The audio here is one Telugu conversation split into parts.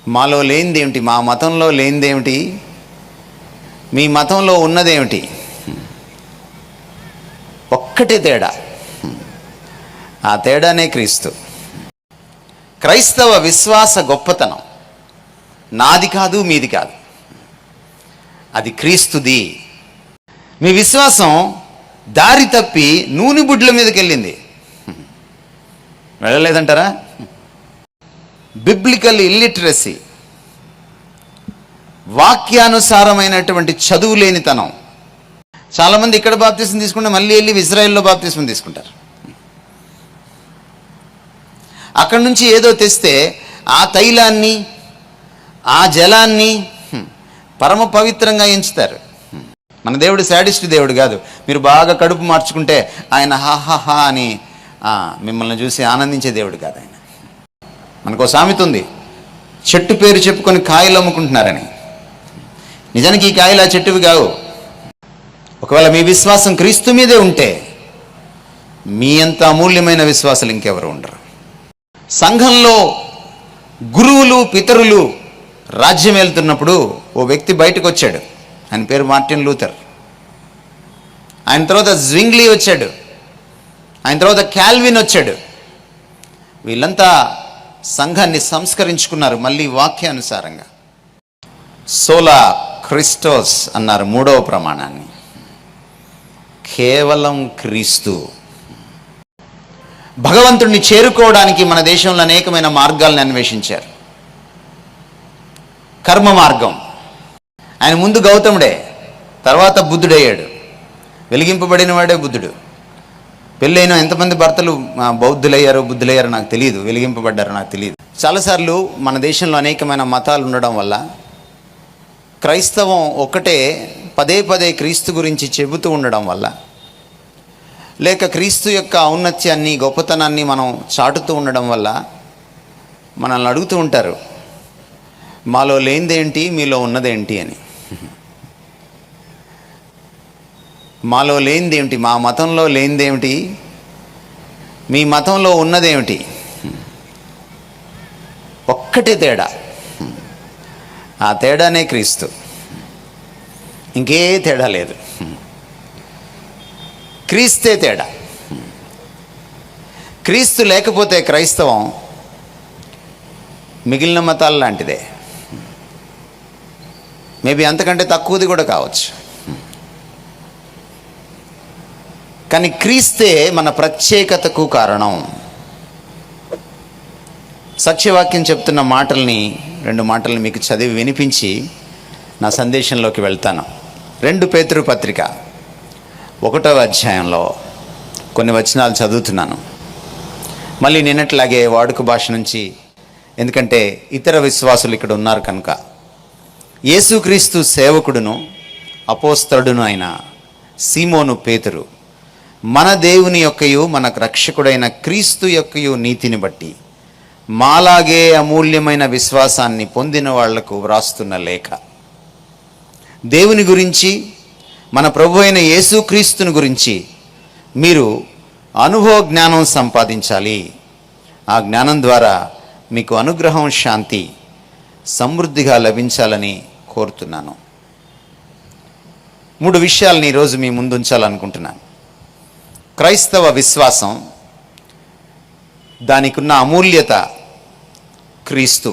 మాలో లేనిదేమిటి, మా మతంలో లేనిదేమిటి, మీ మతంలో ఉన్నదేమిటి? ఒక్కటే తేడా, ఆ తేడానే క్రీస్తు. క్రైస్తవ విశ్వాస గొప్పతనం నాది కాదు, మీది కాదు, అది క్రీస్తుది. మీ విశ్వాసం దారి తప్పి నూనె బుడ్ల మీదకి వెళ్ళింది, వెళ్ళలేదంటారా? బిబ్లికల్ ఇల్లిటరసీ, వాక్యానుసారమైనటువంటి చదువు లేనితనం. చాలామంది ఇక్కడ బాప్తిస్మం తీసుకుంటే మళ్ళీ వెళ్ళి ఇజ్రాయెల్లో బాప్తిస్మం తీసుకుంటారు. అక్కడి నుంచి ఏదో తెస్తే ఆ తైలాన్ని, ఆ జలాన్ని పరమ పవిత్రంగా ఎంచుతారు. మన దేవుడు శాడిస్ట్ దేవుడు కాదు. మీరు బాగా కడుపు మార్చుకుంటే ఆయన హాహాహా అని మిమ్మల్ని చూసి ఆనందించే దేవుడు కాదు ఆయన. మనకు సామెత ఉంది, చెట్టు పేరు చెప్పుకొని కాయలు అమ్ముకుంటున్నారని. నిజానికి ఈ కాయలు ఆ చెట్టువి కావు. ఒకవేళ మీ విశ్వాసం క్రీస్తు మీదే ఉంటే మీ అంత అమూల్యమైన విశ్వాసాలు ఇంకెవరు ఉండరు. సంఘంలో గురువులు పితరులు రాజ్యం వెళ్తున్నప్పుడు ఓ వ్యక్తి బయటకు వచ్చాడు. ఆయన పేరు మార్టిన్ లూథర్. ఆయన తర్వాత జ్వింగ్లీ వచ్చాడు. ఆయన తర్వాత క్యాల్విన్ వచ్చాడు. వీళ్ళంతా సంఘాన్ని సంస్కరించుకున్నారు మళ్ళీ వాక్యానుసారంగా. సోలా క్రిస్టోస్ అన్నారు మూడవ ప్రమాణాన్ని. కేవలం క్రీస్తు. భగవంతుడిని చేరుకోవడానికి మన దేశంలో అనేకమైన మార్గాలను అన్వేషించారు. కర్మ మార్గం. ఆయన ముందు గౌతముడే, తర్వాత బుద్ధుడయ్యాడు. వెలిగింపబడిన వాడే బుద్ధుడు. పెళ్ళైన ఎంతమంది భర్తలు బుద్ధులయ్యారో నాకు తెలియదు, వెలిగింపబడ్డారో నాకు తెలియదు. చాలాసార్లు మన దేశంలో అనేకమైన మతాలు ఉండడం వల్ల క్రైస్తవం ఒకటే పదే పదే క్రీస్తు గురించి చెబుతూ ఉండడం వల్ల, లేక క్రీస్తు యొక్క ఔన్నత్యాన్ని గొప్పతనాన్ని మనం చాటుతూ ఉండడం వల్ల మనల్ని అడుగుతూ ఉంటారు, మాలో లేనిదేంటి, మీలో ఉన్నదేంటి అని. మాలో లేనిదేమిటి, మా మతంలో లేనిదేమిటి, మీ మతంలో ఉన్నదేమిటి? ఒక్కటే తేడా, ఆ తేడానే క్రీస్తు. ఇంకే తేడా లేదు, క్రీస్తే తేడా. క్రీస్తు లేకపోతే క్రైస్తవం మిగిలిన మతాల లాంటిదే, మేబీ అంతకంటే తక్కువది కూడా కావచ్చు. కానీ క్రీస్తే మన ప్రత్యేకతకు కారణం. సత్యవాక్యం చెప్తున్న మాటల్ని, 2 మాటల్ని మీకు చదివి వినిపించి నా సందేశంలోకి వెళ్తాను. 2 పేతురు పత్రిక 1వ అధ్యాయంలో కొన్ని వచనాలు చదువుతున్నాను. మళ్ళీ నిన్నట్లాగే వాడుక భాష నుంచి, ఎందుకంటే ఇతర విశ్వాసులు ఇక్కడ ఉన్నారు కనుక. యేసుక్రీస్తు సేవకుడును అపోస్తలుడును అయిన సీమోను పేతురు, మన దేవుని యొక్కయు మన రక్షకుడైన క్రీస్తు యొక్కయు నీతిని బట్టి మాలాగే అమూల్యమైన విశ్వాసాన్ని పొందిన వాళ్లకు వ్రాస్తున్న లేఖ. దేవుని గురించి, మన ప్రభు అయిన యేసుక్రీస్తుని గురించి మీరు అనుభవ జ్ఞానం సంపాదించాలి. ఆ జ్ఞానం ద్వారా మీకు అనుగ్రహం, శాంతి సమృద్ధిగా లభించాలని కోరుతున్నాను. 3 విషయాలని ఈరోజు మీ ముందు ఉంచాలనుకుంటున్నాను. క్రైస్తవ విశ్వాసం, దానికున్న అమూల్యత, క్రీస్తు,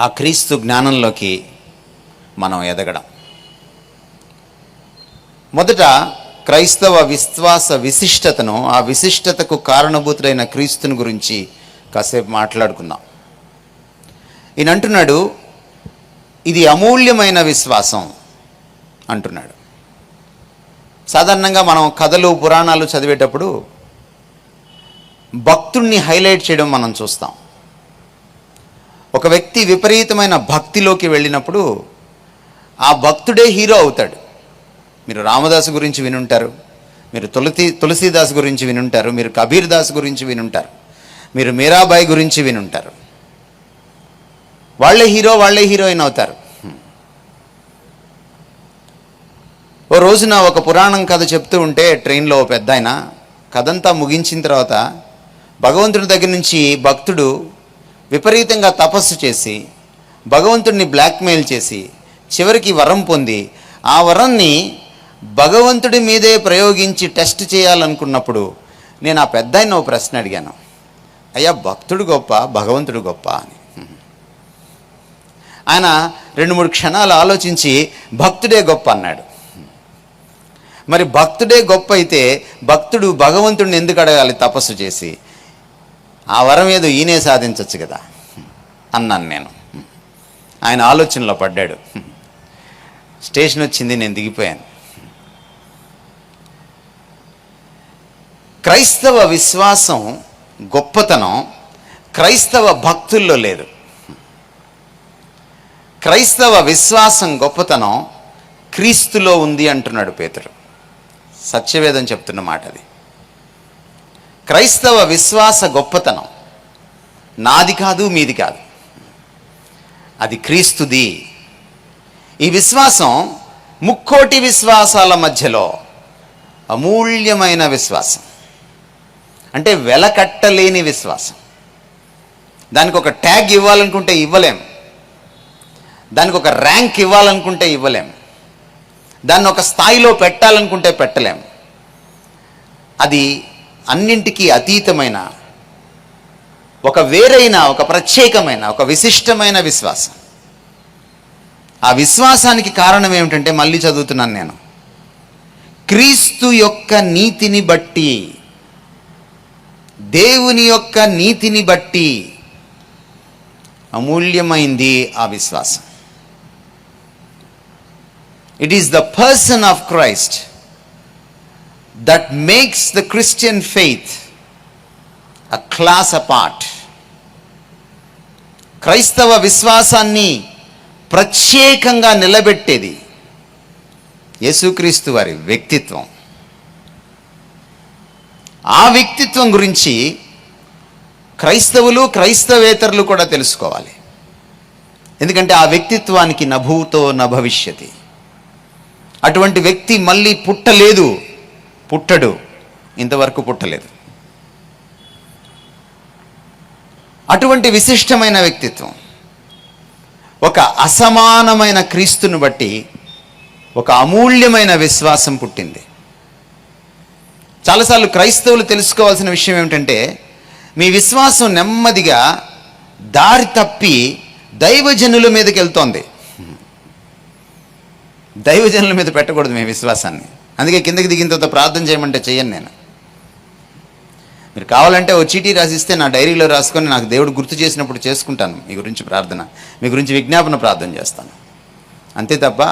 ఆ క్రీస్తు జ్ఞానంలోకి మనం ఎదగడం. మొదట క్రైస్తవ విశ్వాస విశిష్టతను, ఆ విశిష్టతకు కారణభూతుడైన క్రీస్తుని గురించి కాసేపు మాట్లాడుకుందాం. ఈయన అంటున్నాడు, ఇది అమూల్యమైన విశ్వాసం అంటున్నాడు. సాధారణంగా మనం కథలు, పురాణాలు చదివేటప్పుడు భక్తుణ్ణి హైలైట్ చేయడం మనం చూస్తాం. ఒక వ్యక్తి విపరీతమైన భక్తిలోకి వెళ్ళినప్పుడు ఆ భక్తుడే హీరో అవుతాడు. మీరు రామదాసు గురించి వినుంటారు, మీరు తులసీదాస్ గురించి వినుంటారు, మీరు కబీర్ దాస్ గురించి వినుంటారు, మీరు మీరాబాయి గురించి వినుంటారు. వాళ్ళే హీరోయిన్ అవుతారు. ఓ రోజున ఒక పురాణం కథ చెప్తూ ఉంటే ట్రైన్లో పెద్ద ఆయన కథంతా ముగించిన తర్వాత భగవంతుడి దగ్గర నుంచి భక్తుడు విపరీతంగా తపస్సు చేసి భగవంతుడిని బ్లాక్మెయిల్ చేసి చివరికి వరం పొంది ఆ వరాన్ని భగవంతుడి మీదే ప్రయోగించి టెస్ట్ చేయాలనుకున్నప్పుడు నేను ఆ పెద్ద ఆయన ఓ ప్రశ్న అడిగాను, అయ్యా భక్తుడు గొప్ప భగవంతుడు గొప్ప అని. ఆయన 2-3 క్షణాలు ఆలోచించి భక్తుడే గొప్ప అన్నాడు. మరి భక్తుడే గొప్ప అయితే భక్తుడు భగవంతుడిని ఎందుకు అడగాలి తపస్సు చేసి? ఆ వరం ఏదో ఈయనే సాధించవచ్చు కదా అన్నాను నేను. ఆయన ఆలోచనలో పడ్డాడు. స్టేషన్ వచ్చింది, నేను దిగిపోయాను. క్రైస్తవ విశ్వాసం గొప్పతనం క్రైస్తవ భక్తుల్లో లేదు. క్రైస్తవ విశ్వాసం గొప్పతనం క్రీస్తులో ఉంది అంటున్నాడు పేతురు. సత్యవేదం చెప్తున్న మాట అది. క్రైస్తవ విశ్వాస గొప్పతనం నాది కాదు, మీది కాదు, అది క్రీస్తుది. ఈ విశ్వాసం ముక్కోటి విశ్వాసాల మధ్యలో అమూల్యమైన విశ్వాసం, అంటే వెలకట్టలేని విశ్వాసం. దానికి ఒక ట్యాగ్ ఇవ్వాలనుకుంటే ఇవ్వలేం, దానికి ఒక ర్యాంక్ ఇవ్వాలనుకుంటే ఇవ్వలేం, దాన్ని ఒక స్థాయిలో పెట్టాలనుకుంటే పెట్టలేం. అది అన్నింటికీ అతీతమైన ఒక వేరైన, ఒక ప్రత్యేకమైన, ఒక విశిష్టమైన విశ్వాసం. ఆ విశ్వాసానికి కారణం ఏమిటంటే, మళ్ళీ చదువుతున్నాను నేను, క్రీస్తు యొక్క నీతిని బట్టి, దేవుని యొక్క నీతిని బట్టి అమూల్యమైంది ఆ విశ్వాసం. It is the person of Christ that makes the Christian faith a class apart. క్రైస్తవ విశ్వాసాన్ని ప్రత్యేకంగా నిలబెట్టేది యేసుక్రీస్తు వారి వ్యక్తిత్వం. ఆ వ్యక్తిత్వం గురించి క్రైస్తవులు, క్రైస్తవేతరులు కూడా తెలుసుకోవాలి. ఎందుకంటే ఆ వ్యక్తిత్వానికి నభూతో నభవిష్యతి. అటువంటి వ్యక్తి మళ్ళీ పుట్టలేదు, పుట్టడు, ఇంతవరకు పుట్టలేదు. అటువంటి విశిష్టమైన వ్యక్తిత్వం, ఒక అసమానమైన క్రీస్తుని బట్టి ఒక అమూల్యమైన విశ్వాసం పుట్టింది. చాలాసార్లు క్రైస్తవులు తెలుసుకోవాల్సిన విషయం ఏమిటంటే, మీ విశ్వాసం నెమ్మదిగా దారి తప్పి దైవజనుల మీదకి వెళ్తోంది. దైవజనుల మీద పెట్టకూడదు మీ విశ్వాసాన్ని. అందుకే కిందకి దిగిన తర్వాత ప్రార్థన చేయమంటే చేయను నేను. మీరు కావాలంటే ఓ చీటీ రాసిస్తే నా డైరీలో రాసుకొని నాకు దేవుడు గుర్తు చేసినప్పుడు చేసుకుంటాను మీ గురించి ప్రార్థన, మీ గురించి విజ్ఞాపన ప్రార్థన చేస్తాను. అంతే తప్ప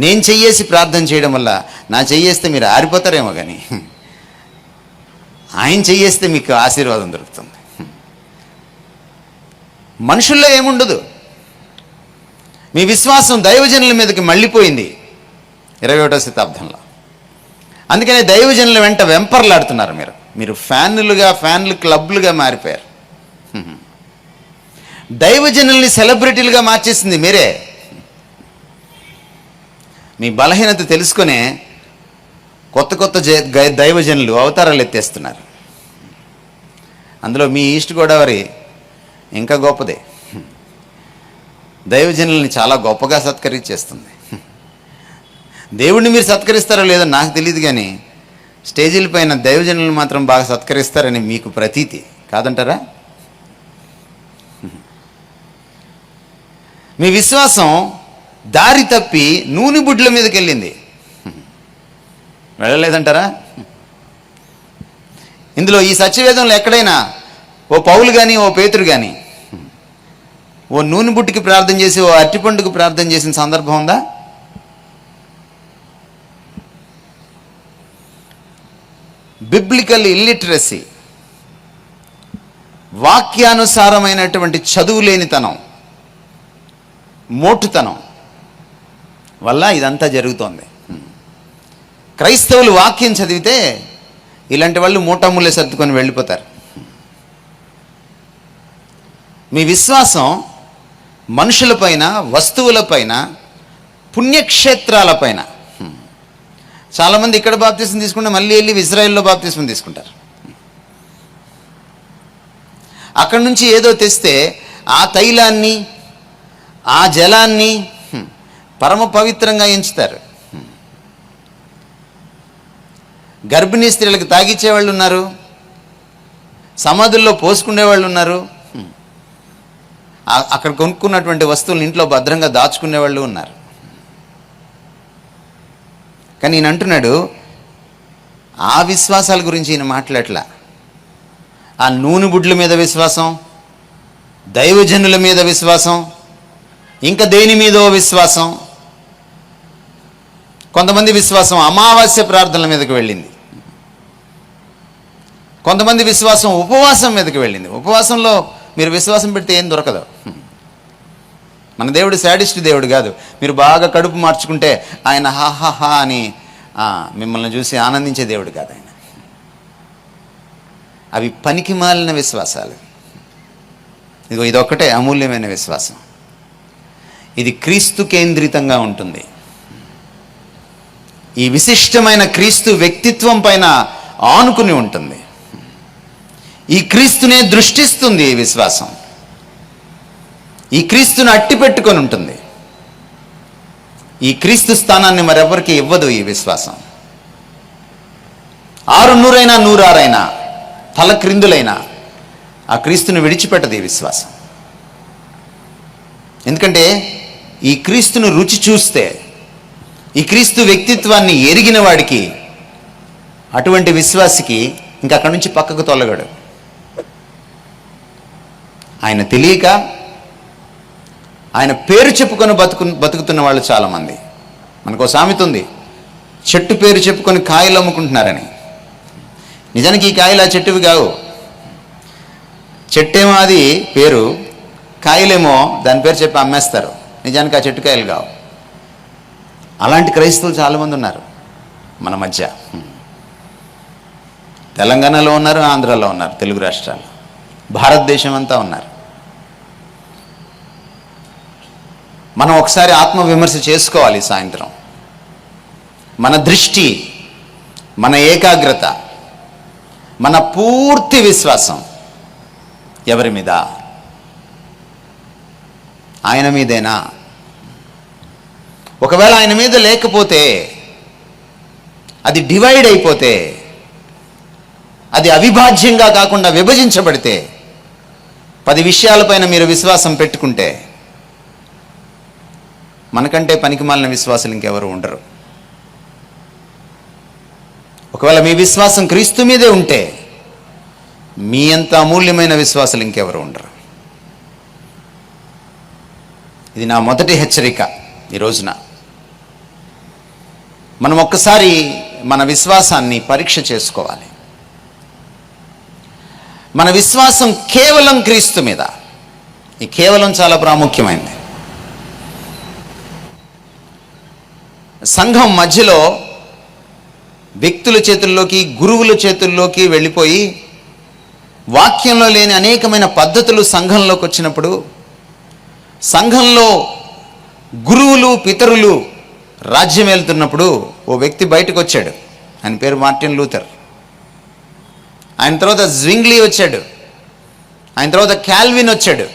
నేను చెయ్యేసి ప్రార్థన చేయడం వల్ల నా చెయ్యేస్తే మీరు ఆరిపోతారేమో, కానీ ఆయన చెయ్యేస్తే మీకు ఆశీర్వాదం దొరుకుతుంది. మనుషుల్లో ఏముండదు. మీ విశ్వాసం దైవజనుల మీదకి మళ్ళీపోయింది 21వ శతాబ్దంలో. అందుకనే దైవజనుల వెంట వెంపర్లాడుతున్నారు మీరు ఫ్యాన్లు క్లబ్లుగా మారిపోయారు. దైవజనుల్ని సెలబ్రిటీలుగా మార్చేసింది మీరే. మీ బలహీనత తెలుసుకునే కొత్త దైవజనులు అవతారాలు ఎత్తేస్తున్నారు. అందులో మీ ఈస్ట్ గోదావరి ఇంకా గొప్పదే. దైవజనుల్ని చాలా గొప్పగా సత్కరించేస్తుంది. దేవుడిని మీరు సత్కరిస్తారో లేదో నాకు తెలియదు, కానీ స్టేజీల పైన దైవజనులను మాత్రం బాగా సత్కరిస్తారని మీకు ప్రతీతి కాదంటారా? మీ విశ్వాసం దారి తప్పి నూనె బుడ్ల మీదకి వెళ్ళింది, వెళ్ళలేదంటారా? ఇందులో ఈ సత్యవేదంలో ఎక్కడైనా ఓ పౌలు కానీ ఓ పేతురు కానీ ఓ నూనె బుట్టికి ప్రార్థన చేసి ఓ అరటిపండుకు ప్రార్థన చేసిన సందర్భం ఉందా? బిబ్లికల్ ఇల్లిటరసీ, వాక్యానుసారమైనటువంటి చదువు లేనితనం, మోటుతనం వల్ల ఇదంతా జరుగుతోంది. క్రైస్తవులు వాక్యం చదివితే ఇలాంటి వాళ్ళు మూటములే సర్దుకొని వెళ్ళిపోతారు. మీ విశ్వాసం మనుషులపైన, వస్తువులపైన, పుణ్యక్షేత్రాలపైన. చాలామంది ఇక్కడ బాప్తిసం తీసుకుంటే మళ్ళీ వెళ్ళి ఇజ్రాయెల్లో బాప్తిసం తీసుకుంటారు. అక్కడి నుంచి ఏదో తెస్తే ఆ తైలాన్ని, ఆ జలాన్ని పరమ పవిత్రంగా ఎంచుతారు. గర్భిణీ స్త్రీలకు తాగిచ్చే వాళ్ళు ఉన్నారు, సమాధుల్లో పోసుకునే వాళ్ళు ఉన్నారు, అక్కడ కొనుక్కున్నటువంటి వస్తువులను ఇంట్లో భద్రంగా దాచుకునే వాళ్ళు ఉన్నారు. కానీ ఈయన అంటున్నాడు, ఆ విశ్వాసాల గురించి ఈయన మాట్లాడట్లా. ఆ నూనె బుడ్ల మీద విశ్వాసం, దైవజనుల మీద విశ్వాసం, ఇంకా దేని మీదో విశ్వాసం. కొంతమంది విశ్వాసం అమావాస్య ప్రార్థనల మీదకి వెళ్ళింది, కొంతమంది విశ్వాసం ఉపవాసం మీదకి వెళ్ళింది. ఉపవాసంలో మీరు విశ్వాసం పెడితే ఏం దొరకదు. మన దేవుడు శాడిస్ట్ దేవుడు కాదు. మీరు బాగా కడుపు మార్చుకుంటే ఆయన హాహాహా అని మిమ్మల్ని చూసి ఆనందించే దేవుడు కాదు ఆయన. అవి పనికి మాలిన విశ్వాసాలు. ఇదిగో ఇదొక్కటే అమూల్యమైన విశ్వాసం. ఇది క్రీస్తు కేంద్రితంగా ఉంటుంది. ఈ విశిష్టమైన క్రీస్తు వ్యక్తిత్వం పైన ఆనుకుని ఉంటుంది. ఈ క్రీస్తునే దృష్టిస్తుంది ఈ విశ్వాసం. ఈ క్రీస్తును అట్టి పెట్టుకొని ఉంటుంది. ఈ క్రీస్తు స్థానాన్ని మరెవరికి ఇవ్వదు ఈ విశ్వాసం. 600 106 తల క్రిందులైనా ఆ క్రీస్తుని విడిచిపెట్టదు ఈ విశ్వాసం. ఎందుకంటే ఈ క్రీస్తును రుచి చూస్తే, ఈ క్రీస్తు వ్యక్తిత్వాన్ని ఎరిగిన వాడికి, అటువంటి విశ్వాసికి ఇంకా అక్కడి నుంచి పక్కకు తొలగడు. ఆయన తెలియక ఆయన పేరు చెప్పుకొని బతుకుతున్న వాళ్ళు చాలామంది. మనకు సామెత ఉంది, చెట్టు పేరు చెప్పుకొని కాయలు అమ్ముకుంటున్నారని. నిజానికి ఈ కాయలు ఆ చెట్టువి కావు. చెట్టేమో అది పేరు, కాయలేమో దాని పేరు చెప్పి అమ్మేస్తారు. నిజానికి ఆ చెట్టు కాయలు కావు. అలాంటి క్రైస్తవులు చాలామంది ఉన్నారు మన మధ్య. తెలంగాణలో ఉన్నారు, ఆంధ్రాలో ఉన్నారు, తెలుగు రాష్ట్రాలు, భారతదేశం అంతా ఉన్నారు. మనం ఒకసారి ఆత్మవిమర్శ చేసుకోవాలి సాయంత్రం. మన దృష్టి, మన ఏకాగ్రత, మన పూర్తి విశ్వాసం ఎవరి మీద? ఆయన మీదేనా? ఒకవేళ ఆయన మీద లేకపోతే, అది డివైడ్ అయిపోతే, అది అవిభాజ్యంగా కాకుండా విభజించబడితే, 10 విషయాలపైన మీరు విశ్వాసం పెట్టుకుంటే, మనకంటే పనికిమాలిన విశ్వాసాలు ఇంకెవరు ఉండరు. ఒకవేళ మీ విశ్వాసం క్రీస్తు మీదే ఉంటే, మీ అంత అమూల్యమైన విశ్వాసాలు ఇంకెవరు ఉండరు. ఇది నా మొదటి హెచ్చరిక ఈ రోజున. మనం ఒక్కసారి మన విశ్వాసాన్ని పరీక్ష చేసుకోవాలి. మన విశ్వాసం కేవలం క్రీస్తు మీద. ఈ కేవలం చాలా ప్రాముఖ్యమైనది. సంఘం మధ్యలో వ్యక్తుల చేతుల్లోకి, గురువుల చేతుల్లోకి వెళ్ళిపోయి, వాక్యంలో లేని అనేకమైన పద్ధతులు సంఘంలోకి వచ్చినప్పుడు, సంఘంలో గురువులు పితరులు రాజ్యం వెళ్తున్నప్పుడు ఓ వ్యక్తి బయటకు వచ్చాడు. ఆయన పేరు మార్టిన్ లూథర్. ఆయన తర్వాత జ్వింగ్లీ వచ్చాడు. ఆయన తర్వాత క్యాల్విన్ వచ్చాడు.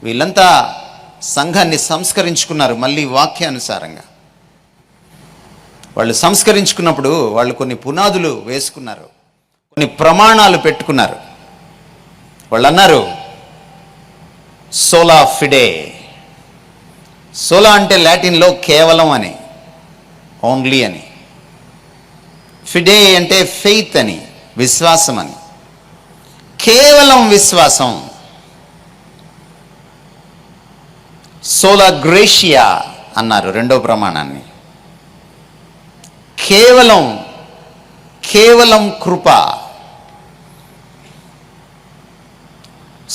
వీళ్ళంతా సంఘాన్ని సంస్కరించుకున్నారు మళ్ళీ వాక్యానుసారంగా. వాళ్ళు సంస్కరించుకున్నప్పుడు వాళ్ళు కొన్ని పునాదులు వేసుకున్నారు, కొన్ని ప్రమాణాలు పెట్టుకున్నారు. వాళ్ళు అన్నారు, సోలా ఫిడే. సోలా అంటే లాటిన్లో కేవలం అని, ఓన్లీ అని. ఫిడే అంటే ఫెయిత్ అని, విశ్వాసం అని. కేవలం విశ్వాసం. సోలా గ్రేషియా అన్నారు రెండో ప్రమాణాన్ని. కేవలం, కేవలం కృప.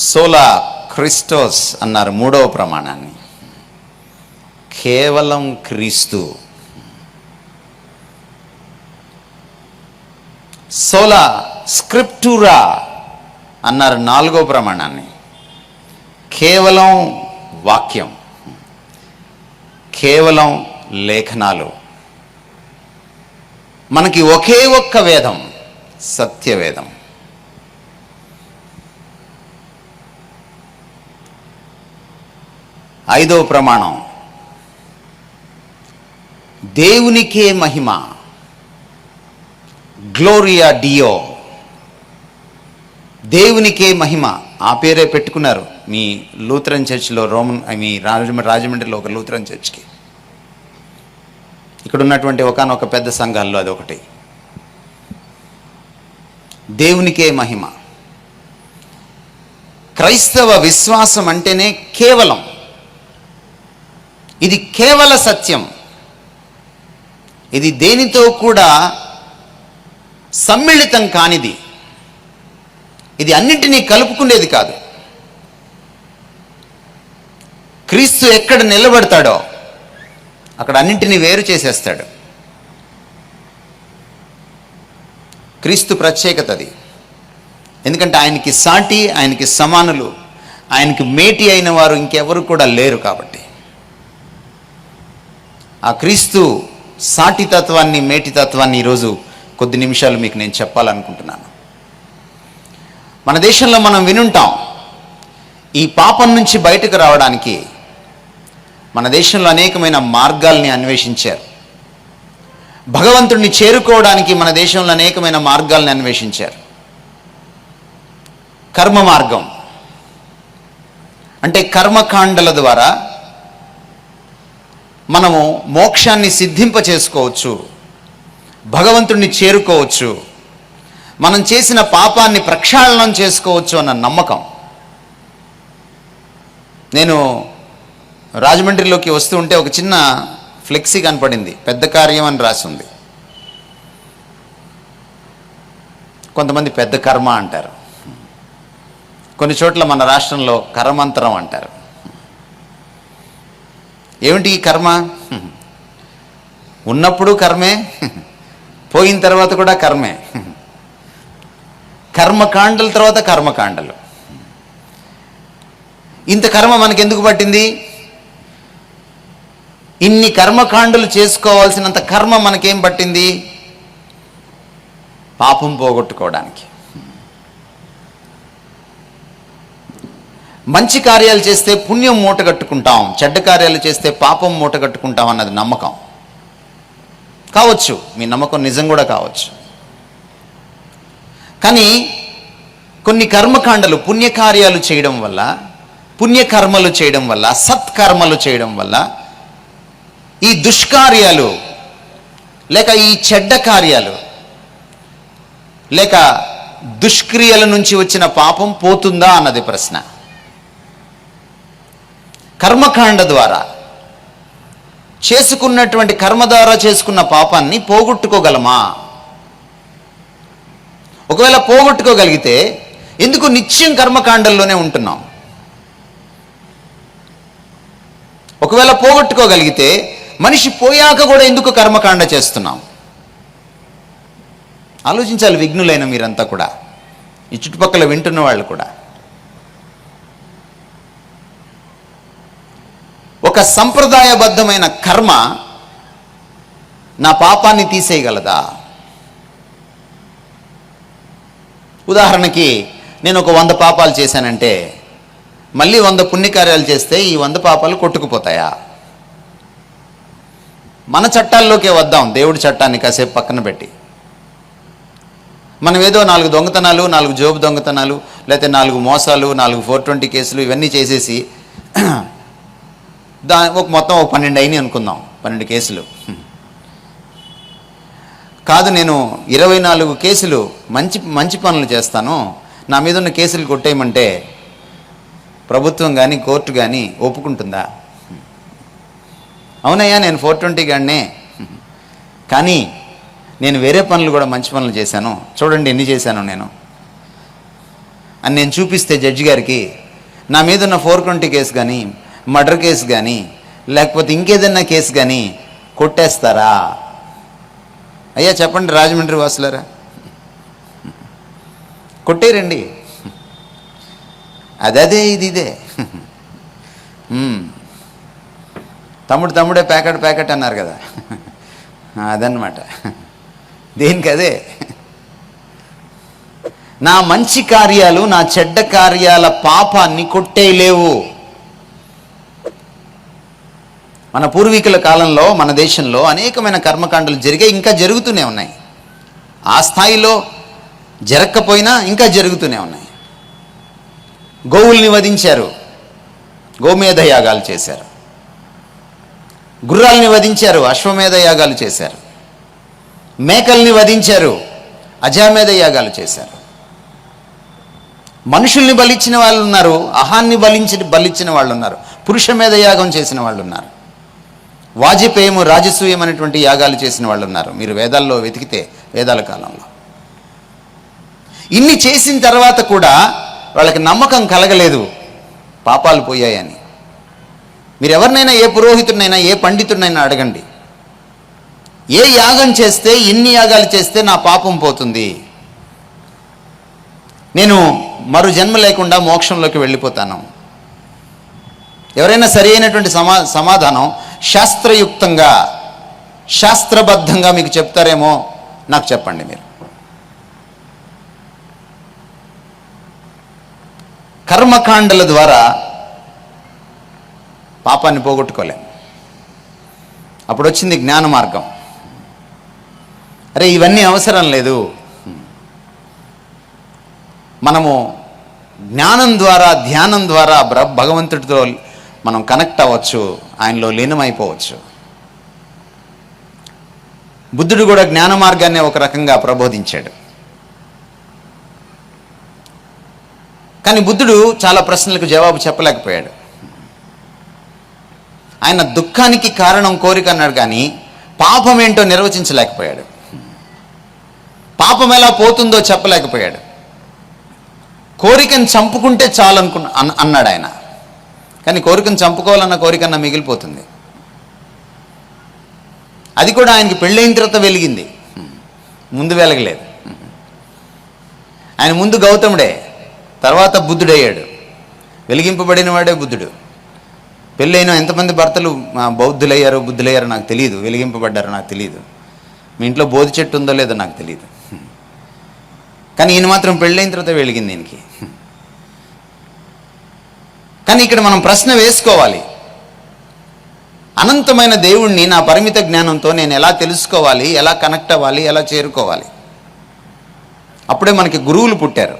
సోలా క్రిస్టోస్ అన్నారు మూడవ ప్రమాణాన్ని. కేవలం క్రీస్తు. సోలా స్క్రిప్టూరా అన్నారు నాలుగో ప్రమాణాన్ని. కేవలం వాక్యం, కేవలం లేఖనాలు. మనకి ఒకే ఒక్క వేదం, సత్యవేదం. 5వ ప్రమాణం, దేవునికే మహిమ, గ్లోరియా డియో. దేవునికే మహిమ, ఆ పేరే పెట్టుకున్నారు మీ లూథరన్ చర్చ్లో, మీ రాజమండ్రిలో ఒక లూథరన్ చర్చ్కి. ఇక్కడ ఉన్నటువంటి ఒకానొక పెద్ద సంఘాల్లో అదొకటి. దేవునికే మహిమ. క్రైస్తవ విశ్వాసం అంటేనే కేవలం, ఇది కేవల సత్యం. ఇది దేనితో కూడా సమ్మిళితం కానిది. ఇది అన్నింటినీ కలుపుకునేది కాదు. క్రీస్తు ఎక్కడ నిలబడతాడో అక్కడ అన్నింటినీ వేరు చేసేస్తాడు. క్రీస్తు ప్రత్యేకత అది. ఎందుకంటే ఆయనకి సాటి, ఆయనకి సమానులు, ఆయనకి మేటి అయిన వారు ఇంకెవరు కూడా లేరు. కాబట్టి ఆ క్రీస్తు సాటి తత్వాన్ని, మేటి తత్వాన్ని ఈరోజు కొద్ది నిమిషాలు మీకు నేను చెప్పాలనుకుంటున్నాను. మన దేశంలో మనం వినుంటాం, ఈ పాపం నుంచి బయటకు రావడానికి మన దేశంలో అనేకమైన మార్గాల్ని అన్వేషించారు. భగవంతుడిని చేరుకోవడానికి మన దేశంలో అనేకమైన మార్గాల్ని అన్వేషించారు. కర్మ మార్గం అంటే కర్మకాండల ద్వారా మనము మోక్షాన్ని సిద్ధింప చేసుకోవచ్చు, భగవంతుడిని చేరుకోవచ్చు, మనం చేసిన పాపాన్ని ప్రక్షాళనం చేసుకోవచ్చు అన్న నమ్మకం. నేను రాజమండ్రిలోకి వస్తూ ఉంటే ఒక చిన్న ఫ్లెక్సీ కనపడింది, పెద్ద కార్యం అని రాసి ఉంది. కొంతమంది పెద్ద కర్మ అంటారు, కొన్ని చోట్ల మన రాష్ట్రంలో కర్మంతరం అంటారు. ఏమిటి ఈ కర్మ? ఉన్నప్పుడు కర్మే, పోయిన తర్వాత కూడా కర్మే. కర్మకాండల తర్వాత కర్మకాండలు. ఇంత కర్మ మనకెందుకు పట్టింది? ఇన్ని కర్మకాండలు చేసుకోవాల్సినంత కర్మ మనకేం పట్టింది? పాపం పోగొట్టుకోవడానికి. మంచి కార్యాలు చేస్తే పుణ్యం మూటగట్టుకుంటాం, చెడ్డ కార్యాలు చేస్తే పాపం మూటగట్టుకుంటాం అన్నది నమ్మకం కావచ్చు, మీ నమ్మకం నిజం కూడా కావచ్చు. కానీ కొన్ని కర్మకాండలు, పుణ్యకార్యాలు చేయడం వల్ల, పుణ్యకర్మలు చేయడం వల్ల, సత్కర్మలు చేయడం వల్ల ఈ దుష్కార్యాలు లేక ఈ చెడ్డ కార్యాలు లేక దుష్క్రియల నుంచి వచ్చిన పాపం పోతుందా అన్నది ప్రశ్న. కర్మకాండ ద్వారా చేసుకున్నటువంటి, కర్మ ద్వారా చేసుకున్న పాపాన్ని పోగొట్టుకోగలమా? ఒకవేళ పోగొట్టుకోగలిగితే ఎందుకు నిత్యం కర్మకాండల్లోనే ఉంటున్నాం? ఒకవేళ పోగొట్టుకోగలిగితే మనిషి పోయాక కూడా ఎందుకు కర్మకాండ చేస్తున్నాం? ఆలోచించాలి విఘ్నులైన మీరంతా కూడా, ఈ చుట్టుపక్కల వింటున్న వాళ్ళు కూడా. ఒక సంప్రదాయబద్ధమైన కర్మ నా పాపాన్ని తీసేయగలదా? ఉదాహరణకి నేను ఒక 100 పాపాలు చేశానంటే మళ్ళీ 100 పుణ్యకార్యాలు చేస్తే ఈ 100 పాపాలు కొట్టుకుపోతాయా? మన చట్టాల్లోకే వద్దాం, దేవుడి చట్టాన్ని కాసేపు పక్కన పెట్టి. మనం ఏదో 4 దొంగతనాలు, 4 జోబు దొంగతనాలు, లేకపోతే 4 మోసాలు, 4 420 కేసులు ఇవన్నీ చేసేసి మొత్తం 12 అయినాయి అనుకుందాం, 12 కేసులు. కాదు, నేను 24 కేసులు మంచి పనులు చేస్తాను, నా మీద ఉన్న కేసులు కొట్టేయమంటే ప్రభుత్వం కానీ కోర్టు కానీ ఒప్పుకుంటుందా? అవునయ్యా, నేను 420 గాడినే, కానీ నేను వేరే పనులు కూడా మంచి పనులు చేశాను, చూడండి ఎన్ని చేశాను నేను అని నేను చూపిస్తే జడ్జి గారికి నా మీద ఉన్న 420 కేసు కానీ, మర్డర్ కేసు కానీ, లేకపోతే ఇంకేదన్నా కేసు కానీ కొట్టేస్తారా? అయ్యా చెప్పండి రాజమండ్రి వాసులారా, కొట్టేరండి. అదే ఇది ఇదే. తమ్ముడే ప్యాకెట్ అన్నారు కదా, అదన్నమాట. దేనికి అదే. నా మంచి కార్యాలు, నా చెడ్డ కార్యాల పాపాన్ని కొట్టేయలేవు. మన పూర్వీకుల కాలంలో మన దేశంలో అనేకమైన కర్మకాండలు జరిగాయి, ఇంకా జరుగుతూనే ఉన్నాయి. ఆ స్థాయిలో జరగకపోయినా ఇంకా జరుగుతూనే ఉన్నాయి. గోవుల్ని వధించారు, గోమేధ యాగాలు చేశారు. గుర్రాల్ని వధించారు, అశ్వమేధ యాగాలు చేశారు. మేకల్ని వధించారు, అజామేధ యాగాలు చేశారు. మనుషుల్ని బలిచ్చిన వాళ్ళు ఉన్నారు, అహాన్ని బలిచ్చిన వాళ్ళు ఉన్నారు, పురుషమేధ యాగం చేసిన వాళ్ళు ఉన్నారు. వాజపేయము, రాజసూయం అనేటువంటి యాగాలు చేసిన వాళ్ళు ఉన్నారు. మీరు వేదాల్లో వెతికితే, వేదాల కాలంలో ఇన్ని చేసిన తర్వాత కూడా వాళ్ళకి నమ్మకం కలగలేదు పాపాలు పోయాయని. మీరు ఎవరినైనా, ఏ పురోహితుడినైనా, ఏ పండితుడినైనా అడగండి, ఏ యాగం చేస్తే, ఎన్ని యాగాలు చేస్తే నా పాపం పోతుంది, నేను మరు జన్మ లేకుండా మోక్షంలోకి వెళ్ళిపోతాను? ఎవరైనా సరి అయినటువంటి సమాధానం శాస్త్రయుక్తంగా, శాస్త్రబద్ధంగా మీకు చెప్తారేమో నాకు చెప్పండి. మీరు కర్మకాండల ద్వారా పాపాన్ని పోగొట్టుకోలేం. అప్పుడు వచ్చింది జ్ఞాన మార్గం. అరే ఇవన్నీ అవసరం లేదు, మనము జ్ఞానం ద్వారా, ధ్యానం ద్వారా భగవంతుడితో మనం కనెక్ట్ అవ్వచ్చు, ఆయనలో లీనమైపోవచ్చు. బుద్ధుడు కూడా జ్ఞాన మార్గాన్ని ఒక రకంగా ప్రబోధించాడు. కానీ బుద్ధుడు చాలా ప్రశ్నలకు జవాబు చెప్పలేకపోయాడు. ఆయన దుఃఖానికి కారణం కోరిక అన్నాడు, కానీ పాపం ఏంటో నిర్వచించలేకపోయాడు. పాపం ఎలా పోతుందో చెప్పలేకపోయాడు. కోరికను చంపుకుంటే చాలు అన్నాడు ఆయన. కానీ కోరికను చంపుకోవాలన్న కోరికన్నా మిగిలిపోతుంది. అది కూడా ఆయనకి పెళ్ళైన తర్వాత వెలిగింది, ముందు వెలగలేదు. ఆయన ముందు గౌతముడే, తర్వాత బుద్ధుడయ్యాడు. వెలిగింపబడిన వాడే బుద్ధుడు. పెళ్ళైన ఎంతమంది భర్తలు బౌద్ధులయ్యారో బుద్ధులయ్యారో నాకు తెలియదు, వెలిగింపబడ్డారో నాకు తెలియదు. మీ ఇంట్లో బోధి చెట్టు ఉందో లేదో నాకు తెలియదు. కానీ ఈయన మాత్రం పెళ్ళైన తర్వాత వెలిగింది ఈయనకి. కానీ ఇక్కడ మనం ప్రశ్న వేసుకోవాలి, అనంతమైన దేవుణ్ణి నా పరిమిత జ్ఞానంతో నేను ఎలా తెలుసుకోవాలి, ఎలా కనెక్ట్ అవ్వాలి, ఎలా చేరుకోవాలి? అప్పుడే మనకి గురువులు పుట్టారు.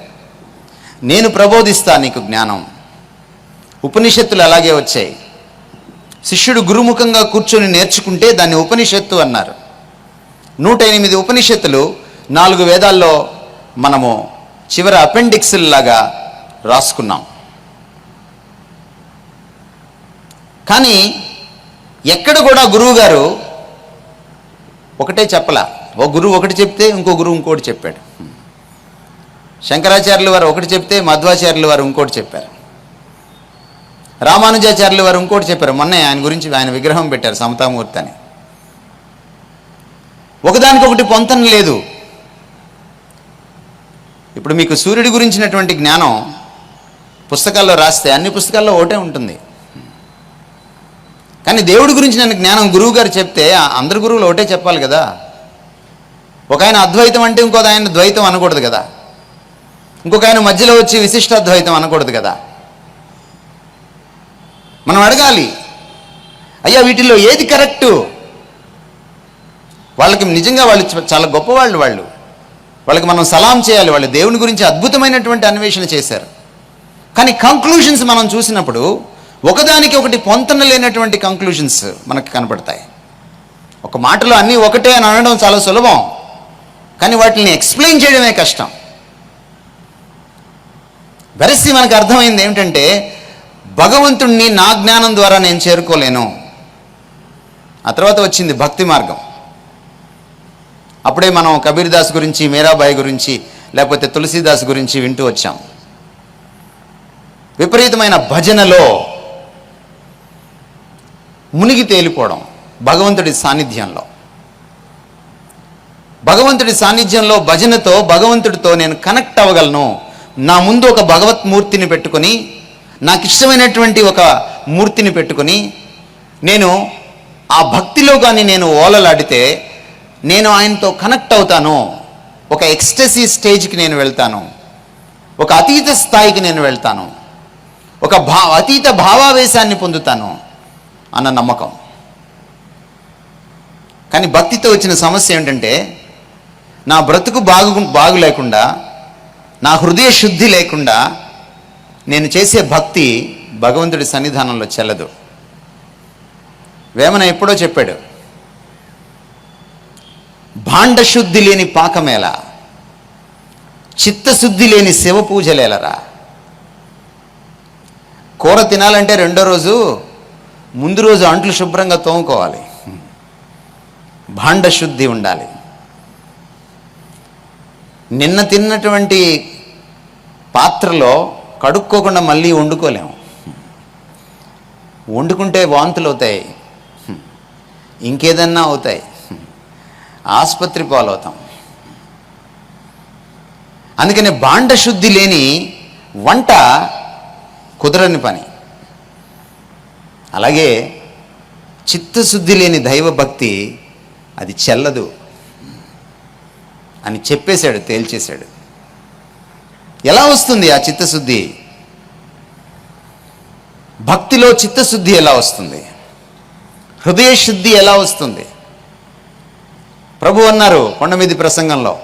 నేను ప్రబోధిస్తా నీకు జ్ఞానం. ఉపనిషత్తులు అలాగే వచ్చాయి. శిష్యుడు గురుముఖంగా కూర్చొని నేర్చుకుంటే దాన్ని ఉపనిషత్తు అన్నారు. 108 ఉపనిషత్తులు 4 వేదాల్లో మనము చివరి అపెండిక్స్ లాగా రాసుకున్నాం. కానీ ఎక్కడ కూడా గురువు గారు ఒకటే చెప్పలా. ఓ గురువు ఒకటి చెప్తే ఇంకో గురువు ఇంకోటి చెప్పాడు. శంకరాచార్యుల వారు ఒకటి చెప్తే మధ్వాచార్యుల వారు ఇంకోటి చెప్పారు. రామానుజాచార్యుల వారు ఇంకోటి చెప్పారు. మొన్నే ఆయన గురించి ఆయన విగ్రహం పెట్టారు, సమతామూర్తి అని. ఒకదానికొకటి పొంతన లేదు. ఇప్పుడు మీకు సూర్యుడి గురించినటువంటి జ్ఞానం పుస్తకాల్లో రాస్తే అన్ని పుస్తకాల్లో ఒకటే ఉంటుంది. కానీ దేవుడి గురించిన జ్ఞానం గురువు గారు చెప్తే అందరు గురువులు ఒకటే చెప్పాలి కదా. ఒక ఆయన అద్వైతం అంటే ఇంకొక ఆయన ద్వైతం అనకూడదు కదా. ఇంకొక ఆయన మధ్యలో వచ్చి విశిష్టాద్వైతం అనకూడదు కదా. మనం అడగాలి, అయ్యా వీటిల్లో ఏది కరెక్టు? వాళ్ళకి నిజంగా వాళ్ళు చాలా గొప్పవాళ్ళు, వాళ్ళకి మనం సలాం చేయాలి. వాళ్ళు దేవుని గురించి అద్భుతమైనటువంటి అన్వేషణ చేశారు. కానీ కంక్లూషన్స్ మనం చూసినప్పుడు ఒకదానికి ఒకటి పొంతన లేనటువంటి కంక్లూషన్స్ మనకు కనపడతాయి. ఒక మాటలో అన్నీ ఒకటే అని అనడం చాలా సులభం, కానీ వాటిని ఎక్స్ప్లెయిన్ చేయడమే కష్టం. వెరసి మనకు అర్థమైంది ఏమిటంటే, భగవంతుణ్ణి నా జ్ఞానం ద్వారా నేను చేరుకోలేను. ఆ తర్వాత వచ్చింది భక్తి మార్గం. అప్పుడే మనం కబీర్ దాస్ గురించి, మీరాబాయి గురించి, లేకపోతే తులసీదాస్ గురించి వింటూ వచ్చాం. విపరీతమైన భజనలో మునిగి తేలిపోవడం, భగవంతుడి సాన్నిధ్యంలో. భగవంతుడి సాన్నిధ్యంలో భజనతో భగవంతుడితో నేను కనెక్ట్ అవ్వగలను. నా ముందు ఒక భగవత్మూర్తిని పెట్టుకొని, నాకు ఇష్టమైనటువంటి ఒక మూర్తిని పెట్టుకొని నేను ఆ భక్తిలో కానీ నేను ఓలలాడితే నేను ఆయనతో కనెక్ట్ అవుతాను. ఒక ఎక్స్టసీ స్టేజ్కి నేను వెళ్తాను, ఒక అతీత స్థాయికి నేను వెళ్తాను, ఒక అతీత భావావేశాన్ని పొందుతాను అన్న నమ్మకం. కానీ భక్తితో వచ్చిన సమస్య ఏంటంటే నా బ్రతుకు బాగు లేకుండా, నా హృదయ శుద్ధి లేకుండా నేను చేసే భక్తి భగవంతుడి సన్నిధానంలో చెల్లదు. వేమన ఎప్పుడో చెప్పాడు, భాండశుద్ధి లేని పాకమేళ, చిత్తశుద్ధి లేని శివ పూజలేలరా. కూర తినాలంటే రెండో రోజు ముందు రోజు అంట్లు శుభ్రంగా తోముకోవాలి, భాండశుద్ధి ఉండాలి. నిన్న తిన్నటువంటి పాత్రలో కడుక్కోకుండా మళ్ళీ వండుకోలేము. వండుకుంటే వాంతులు అవుతాయి, ఇంకేదన్నా అవుతాయి, ఆసుపత్రి పాలవుతాం. అందుకని భాండశుద్ధి లేని వంట కుదరని పని. అలాగే చిత్తశుద్ధి లేని దైవభక్తి అది చెల్లదు అని చెప్పేశాడు, తేల్చేశాడు. ఎలా వస్తుంది ఆ చిత్తశుద్ధి? భక్తిలో చిత్తశుద్ధి ఎలా వస్తుంది? హృదయశుద్ధి ఎలా వస్తుంది? ప్రభు అన్నారు కొండ మీద ప్రసంగంలో,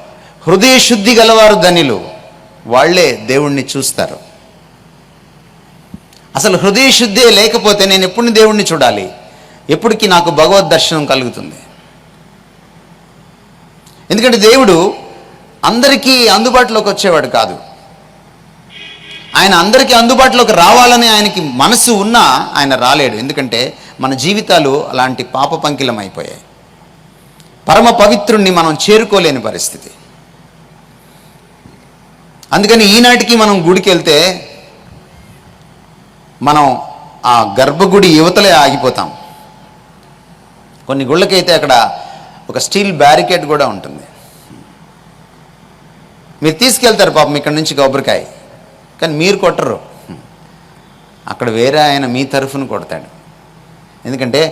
హృదయశుద్ధి గలవారు ధన్యులు, వాళ్లే దేవుణ్ణి చూస్తారు. అసలు హృదయశుద్ధే లేకపోతే నేను ఎప్పుడు దేవుణ్ణి చూడాలి? ఎప్పటికీ నాకు భగవద్ దర్శనం కలుగుతుంది? ఎందుకంటే దేవుడు అందరికీ అందుబాటులోకి వచ్చేవాడు కాదు. ఆయన అందరికీ అందుబాటులోకి రావాలని ఆయనకి మనసు ఉన్నా ఆయన రాలేడు. ఎందుకంటే మన జీవితాలు అలాంటి పాప పంకిలం అయిపోయాయి. పరమ పవిత్రుణ్ణి మనం చేరుకోలేని పరిస్థితి. అందుకని ఈనాటికి మనం గుడికి వెళ్తే మనం ఆ గర్భగుడి యువతలే ఆగిపోతాం. కొన్ని గుళ్ళకైతే అక్కడ ఒక స్టీల్ బ్యారికేడ్ కూడా ఉంటుంది. మీరు తీసుకెళ్తారు పాపం ఇక్కడ నుంచి కొబ్బరికాయ, కానీ మీరు కొట్టరు. అక్కడ వేరే ఆయన మీ తరఫున కొడతాడు. ఎందుకంటే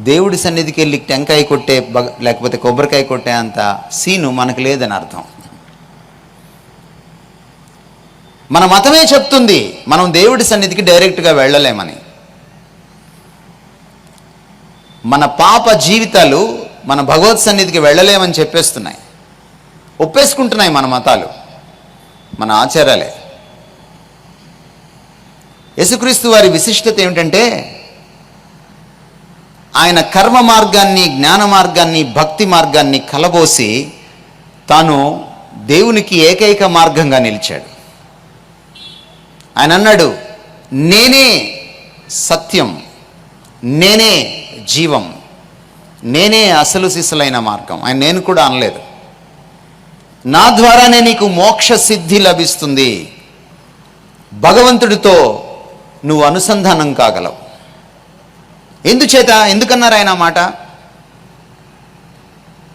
దేవుడి సన్నిధికి వెళ్ళి టెంకాయ కొట్టే లేకపోతే కొబ్బరికాయ కొట్టే అంత సీను మనకు లేదని అర్థం. మన మతమే చెప్తుంది మనం దేవుడి సన్నిధికి డైరెక్ట్గా వెళ్ళలేమని. మన పాప జీవితాలు మన భగవత్ సన్నిధికి వెళ్ళలేమని చెప్పేస్తున్నాయి, ఒప్పేసుకుంటున్నాయి మన మతాలు, మన ఆచారాలే. యేసుక్రీస్తు వారి విశిష్టత ఏమిటంటే ఆయన కర్మ మార్గాన్ని, జ్ఞాన మార్గాన్ని, భక్తి మార్గాన్ని కలబోసి తాను దేవునికి ఏకైక మార్గంగా నిలిచాడు. ఆయన అన్నాడు, నేనే సత్యం, నేనే జీవం, నేనే అసలు సిసలైన మార్గం. ఆయన నేను కూడా అనలేదు. నా ద్వారానే నీకు మోక్ష సిద్ధి లభిస్తుంది, భగవంతుడితో నువ్వు అనుసంధానం కాగలవు. ఎందుచేత? ఎందుకన్నారు ఆయన మాట?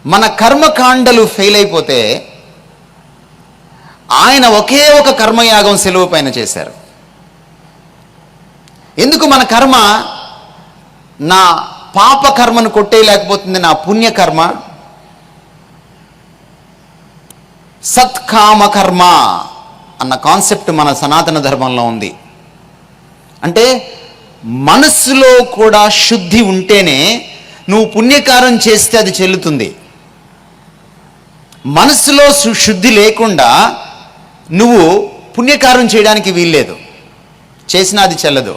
మన కర్మకాండలు ఫెయిల్ అయిపోతే ఆయన ఒకే ఒక కర్మయాగం సెలవు పైన చేశారు. ఎందుకు? మన కర్మ నా పాప కర్మను కొట్టేయలేకపోతుంది, నా పుణ్యకర్మ సత్కామ కర్మ అన్న కాన్సెప్ట్ మన సనాతన ధర్మంలో ఉంది. అంటే మనస్సులో కూడా శుద్ధి ఉంటేనే నువ్వు పుణ్యకారం చేస్తే అది చెల్లుతుంది. మనస్సులో శుద్ధి లేకుండా నువ్వు పుణ్యకారం చేయడానికి వీల్లేదు, చేసినా అది చెల్లదు.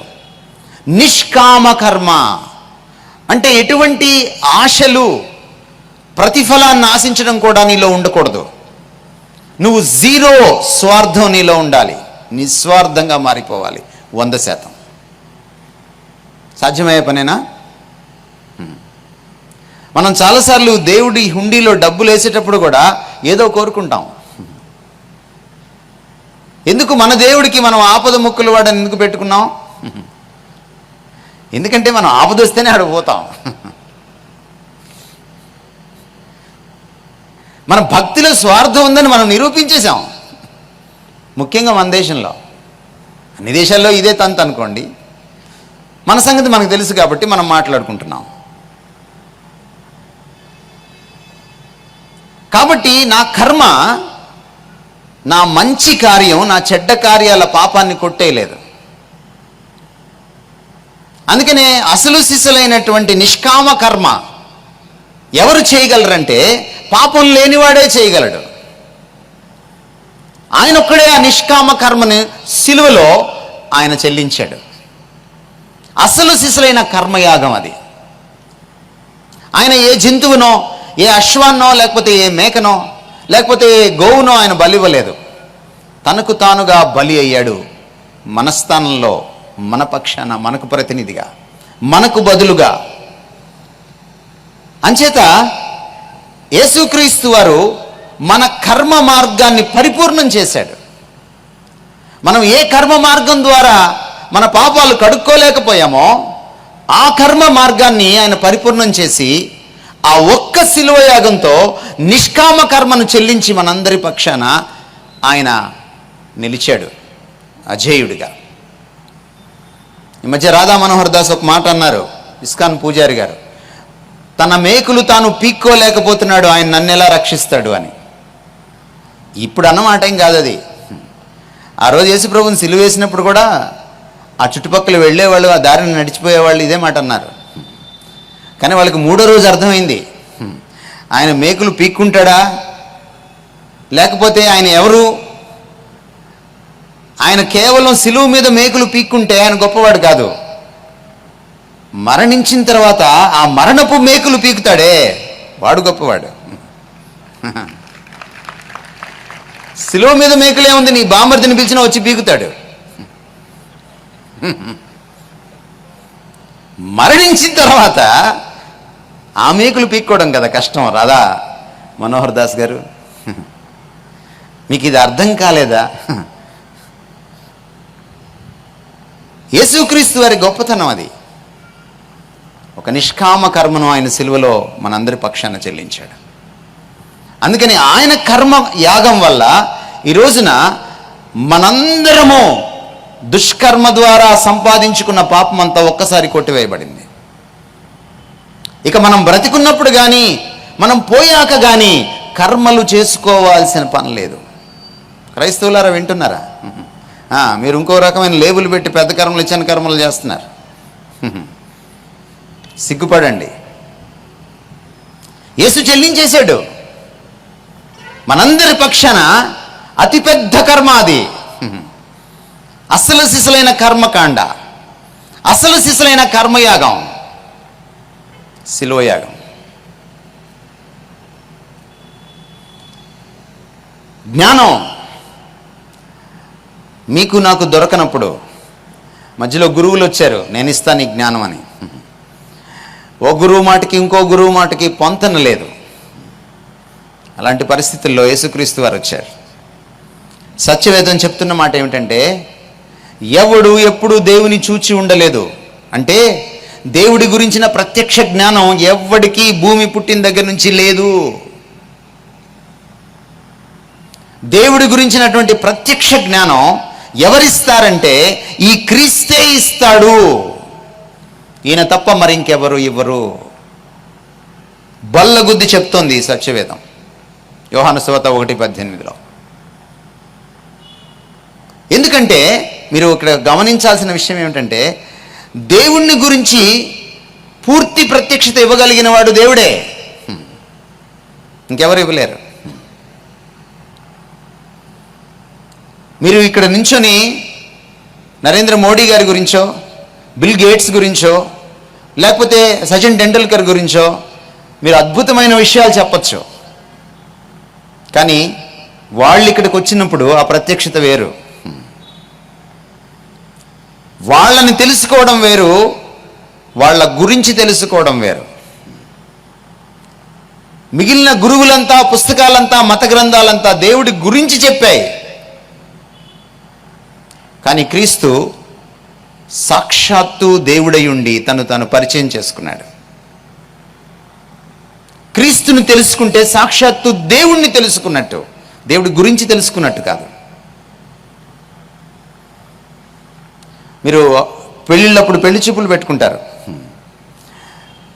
నిష్కామ కర్మ అంటే ఎటువంటి ఆశలు, ప్రతిఫలాన్ని ఆశించడం కూడా నీలో ఉండకూడదు. నువ్వు జీరో స్వార్థం నీలో ఉండాలి, నిస్వార్థంగా మారిపోవాలి 100%. సాధ్యమయ్యే పనేనా? మనం చాలాసార్లు దేవుడి హుండీలో డబ్బులు వేసేటప్పుడు కూడా ఏదో కోరుకుంటాం. ఎందుకు? మన దేవుడికి మనం ఆపద ముక్కులు వాడని ఎందుకు పెట్టుకున్నాం? ఎందుకంటే మనం ఆపద వస్తేనే ఆడ పోతాం. మన భక్తిలో స్వార్థం ఉందని మనం నిరూపించేశాం. ముఖ్యంగా మన దేశంలో, అన్ని దేశాల్లో ఇదే తంతు అనుకోండి. మన సంగతి మనకు తెలుసు కాబట్టి మనం మాట్లాడుకుంటున్నాం. కాబట్టి నా కర్మ, నా మంచి కార్యం నా చెడ్డ కార్యాల పాపాన్ని కొట్టేయలేదు. అందుకనే అసలు సిసలైనటువంటి నిష్కామ కర్మ ఎవరు చేయగలరంటే పాపం లేనివాడే చేయగలడు. ఆయన ఒక్కడే ఆ నిష్కామ కర్మని సిలువలో ఆయన చెల్లించాడు. అసలు సిసలైన కర్మయాగం అది. ఆయన ఏ జంతువునో, ఏ అశ్వాన్నో, లేకపోతే ఏ మేకనో, లేకపోతే ఏ గోవునో ఆయన బలి ఇవ్వలేదు. తనకు తానుగా బలి అయ్యాడు. మన స్థానంలో, మన పక్షాన, మనకు ప్రతినిధిగా, మనకు బదులుగా. అంచేత యేసుక్రీస్తు వారు మన కర్మ మార్గాన్ని పరిపూర్ణం చేశాడు. మనం ఏ కర్మ మార్గం ద్వారా మన పాపాలు కడుక్కోలేకపోయామో ఆ కర్మ మార్గాన్ని ఆయన పరిపూర్ణం చేసి ఆ ఒక్క శిలువ యాగంతో నిష్కామ కర్మను చెల్లించి మనందరి పక్షాన ఆయన నిలిచాడు అజేయుడిగా. ఈ మధ్య రాధా మనోహర్ దాస్ ఒక మాట అన్నారు, ఇస్కాన్ పూజారి గారు. తన మేకులు తాను పీక్కోలేకపోతున్నాడు, ఆయన నన్నెలా రక్షిస్తాడు అని. ఇప్పుడు అన్నమాట ఏం కాదు అది. ఆ రోజు యేసు ప్రభువుని సిలువ వేసినప్పుడు కూడా ఆ చుట్టుపక్కల వెళ్ళేవాళ్ళు, ఆ దారిని నడిచిపోయేవాళ్ళు ఇదే మాట అన్నారు. కానీ వాళ్ళకి మూడో రోజు అర్థమైంది, ఆయన మేకులు పీక్కుంటాడా, లేకపోతే ఆయన ఎవరు? ఆయన కేవలం సిలువ మీద మేకులు పీక్కుంటే ఆయన గొప్పవాడు కాదు. మరణించిన తర్వాత ఆ మరణపు మేకులు పీకుతాడే వాడు గొప్పవాడు. సిలువ మీద మేకులే ఉంది, నీ బాంబర్దిని పిలిచినా వచ్చి పీకుతాడు. మరణించిన తర్వాత ఆ మేకులు పీక్కోవడం కదా కష్టం. రాధా మనోహర్ దాస్ గారు, మీకు ఇది అర్థం కాలేదా? యేసుక్రీస్తు వారి గొప్పతనం అది. ఒక నిష్కామ కర్మను ఆయన సిలువలో మనందరి పక్షాన చెల్లించాడు. అందుకని ఆయన కర్మ యాగం వల్ల ఈ రోజున మనందరము దుష్కర్మ ద్వారా సంపాదించుకున్న పాపం అంతా ఒక్కసారి కొట్టివేయబడింది. ఇక మనం బ్రతికున్నప్పుడు కానీ, మనం పోయాక కానీ కర్మలు చేసుకోవాల్సిన పని లేదు. క్రైస్తవులారా వింటున్నారా? మీరు ఇంకో రకమైన లేబుల్ పెట్టి పెద్ద కర్మలు, చిన్న కర్మలు చేస్తున్నారు. సిగ్గుపడండి. యేసు చెల్లించేశాడు మనందరి పక్షాన. అతిపెద్ద కర్మ అది. అసలు సిసలైన కర్మకాండ, అసలు సిసలైన కర్మయాగం శిలువయాగం. జ్ఞానం మీకు నాకు దొరకనప్పుడు మధ్యలో గురువులు వచ్చారు, నేను ఇస్తాను ఈ జ్ఞానం అని. ఓ గురువు మాటకి ఇంకో గురువు మాటకి పొంతన లేదు. అలాంటి పరిస్థితుల్లో యేసుక్రీస్తు వారు వచ్చారు. సత్యవేదం చెప్తున్న మాట ఏమిటంటే, ఎవడు ఎప్పుడు దేవుని చూచి ఉండలేదు. అంటే దేవుడి గురించిన ప్రత్యక్ష జ్ఞానం ఎవ్వడికి భూమి పుట్టిన దగ్గర నుంచి లేదు. దేవుడి గురించినటువంటి ప్రత్యక్ష జ్ఞానం ఎవరిస్తారంటే ఈ క్రీస్తే ఇస్తాడు. ఈయన తప్ప మరి ఇంకెవరు ఇవ్వరు. బల్లగుద్ది చెప్తోంది సత్యవేదం యోహాను సువార్త 1:18. ఎందుకంటే మీరు ఇక్కడ గమనించాల్సిన విషయం ఏమిటంటే, దేవుణ్ణి గురించి పూర్తి ప్రత్యక్షత ఇవ్వగలిగిన వాడు దేవుడే, ఇంకెవరు ఇవ్వలేరు. మీరు ఇక్కడ నించొని నరేంద్ర మోడీ గారి గురించో, బిల్ గేట్స్ గురించో, లేకపోతే సచిన్ టెండూల్కర్ గురించో మీరు అద్భుతమైన విషయాలు చెప్పచ్చు. కానీ వాళ్ళు ఇక్కడికి వచ్చినప్పుడు ఆ ప్రత్యక్షత వేరు. వాళ్ళని తెలుసుకోవడం వేరు, వాళ్ళ గురించి తెలుసుకోవడం వేరు. మిగిలిన గురువులంతా, పుస్తకాలంతా, మత గ్రంథాలంతా దేవుడి గురించి చెప్పాయి. కానీ క్రీస్తు సాక్షాత్తు దేవుడై ఉండి తను పరిచయం చేసుకున్నాడు. క్రీస్తుని తెలుసుకుంటే సాక్షాత్తు దేవుణ్ణి తెలుసుకున్నట్టు, దేవుడి గురించి తెలుసుకున్నట్టు కాదు. మీరు పెళ్ళిళ్ళప్పుడు పెళ్లి చూపులు పెట్టుకుంటారు,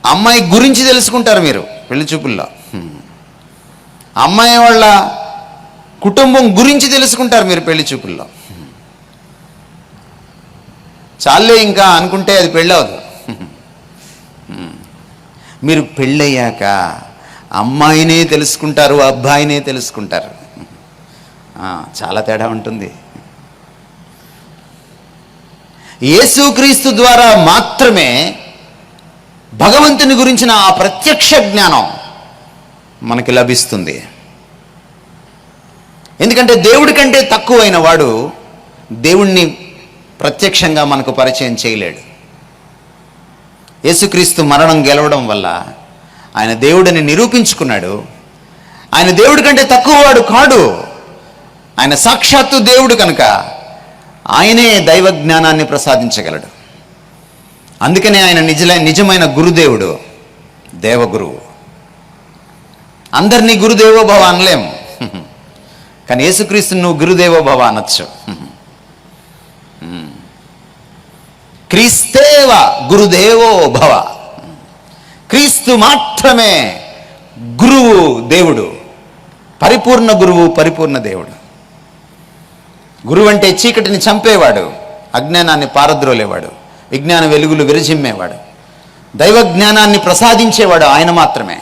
అమ్మాయి గురించి తెలుసుకుంటారు మీరు పెళ్లి చూపుల్లో. అమ్మాయి వాళ్ళ కుటుంబం గురించి తెలుసుకుంటారు మీరు పెళ్లి చూపుల్లో. చాలే ఇంకా అనుకుంటే అది పెళ్ళి అవ్వదు. మీరు పెళ్ళయ్యాక అమ్మాయినే తెలుసుకుంటారు, అబ్బాయినే తెలుసుకుంటారు. చాలా తేడా ఉంటుంది. యేసుక్రీస్తు ద్వారా మాత్రమే భగవంతుని గురించిన ఆ ప్రత్యక్ష జ్ఞానం మనకి లభిస్తుంది. ఎందుకంటే దేవుడి కంటే తక్కువైన వాడు దేవుణ్ణి ప్రత్యక్షంగా మనకు పరిచయం చేయలేడు. యేసుక్రీస్తు మరణం గెలవడం వల్ల ఆయన దేవుడిని నిరూపించుకున్నాడు. ఆయన దేవుడి కంటే తక్కువవాడు కాడు. ఆయన సాక్షాత్తు దేవుడు కనుక ఆయనే దైవ జ్ఞానాన్ని ప్రసాదించగలడు. అందుకనే ఆయన నిజమైన గురుదేవుడు, దేవగురువు. అందరినీ గురుదేవో భవ అనలేము, కానీ యేసుక్రీస్తుని నువ్వు గురుదేవో భవ అనొచ్చు. క్రీస్తేవ గురుదేవో భవ. క్రీస్తు మాత్రమే గురువు, దేవుడు, పరిపూర్ణ గురువు, పరిపూర్ణ దేవుడు. గురువు అంటే చీకటిని చంపేవాడు, అజ్ఞానాన్ని పారద్రోలేవాడు, విజ్ఞాన వెలుగులు విరజిమ్మేవాడు, దైవ జ్ఞానాన్ని ప్రసాదించేవాడు ఆయన మాత్రమే,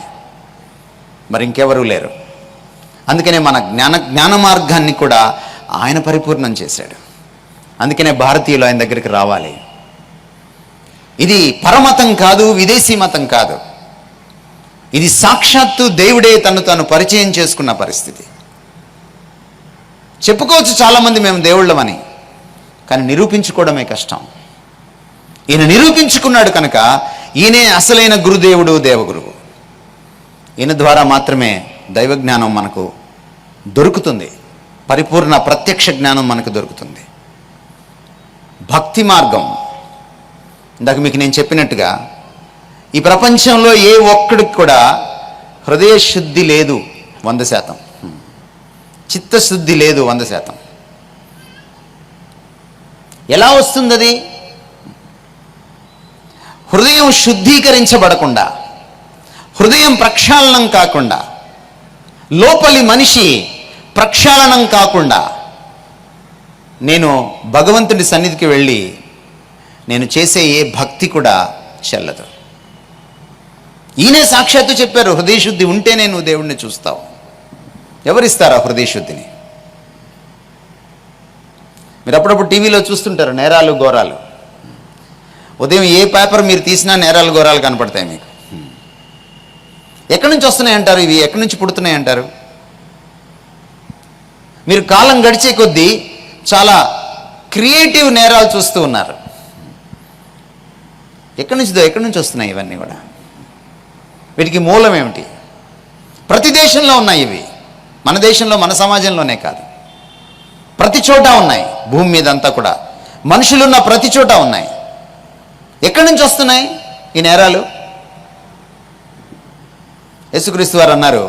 మరి ఇంకెవరూ లేరు. అందుకనే మన జ్ఞాన మార్గాన్ని కూడా ఆయన పరిపూర్ణం చేశాడు. అందుకనే భారతీయులు ఆయన దగ్గరికి రావాలి. ఇది పరమతం కాదు, విదేశీ మతం కాదు. ఇది సాక్షాత్తు దేవుడే తను పరిచయం చేసుకున్న పరిస్థితి. చెప్పుకోవచ్చు చాలామంది మేము దేవుళ్ళమని, కానీ నిరూపించుకోవడమే కష్టం. ఈయన నిరూపించుకున్నాడు కనుక ఈయనే అసలైన గురుదేవుడు, దేవగురువు. ఈయన ద్వారా మాత్రమే దైవ జ్ఞానం మనకు దొరుకుతుంది, పరిపూర్ణ ప్రత్యక్ష జ్ఞానం మనకు దొరుకుతుంది. భక్తి మార్గం, ఇందాక మీకు నేను చెప్పినట్టుగా ఈ ప్రపంచంలో ఏ ఒక్కడికి కూడా హృదయ శుద్ధి లేదు 100%, చిత్తశుద్ధి లేదు 100%. ఎలా వస్తుంది అది? హృదయం శుద్ధీకరించబడకుండా, హృదయం ప్రక్షాళనం కాకుండా, లోపలి మనిషి ప్రక్షాళనం కాకుండా నేను భగవంతుడి సన్నిధికి వెళ్ళి నేను చేసే ఏ భక్తి కూడా చెల్లదు. ఈయనే సాక్షాత్తు చెప్పారు, హృదయశుద్ధి ఉంటేనే నువ్వు దేవుణ్ణి చూస్తావు. ఎవరిస్తారా హృదయశుద్ధిని? మీరు అప్పుడప్పుడు టీవీలో చూస్తుంటారు నేరాలు ఘోరాలు. ఉదయం ఏ పేపర్ మీరు తీసినా నేరాలు ఘోరాలు కనపడతాయి మీకు. ఎక్కడి నుంచి వస్తున్నాయి అంటారు? ఇవి ఎక్కడి నుంచి పుడుతున్నాయి అంటారు? మీరు కాలం గడిచే కొద్దీ చాలా క్రియేటివ్ నేరాలు చూస్తూ ఉన్నారు. ఎక్కడి నుంచి వస్తున్నాయి ఇవన్నీ కూడా? వీటికి మూలం ఏమిటి? ప్రతి దేశంలో ఉన్నాయి ఇవి. మన దేశంలో, మన సమాజంలోనే కాదు, ప్రతి చోట ఉన్నాయి. భూమి మీద అంతా కూడా మనుషులున్న ప్రతి చోట ఉన్నాయి. ఎక్కడి నుంచి వస్తున్నాయి ఈ నేరాలు? యేసుక్రీస్తు వారు అన్నారు,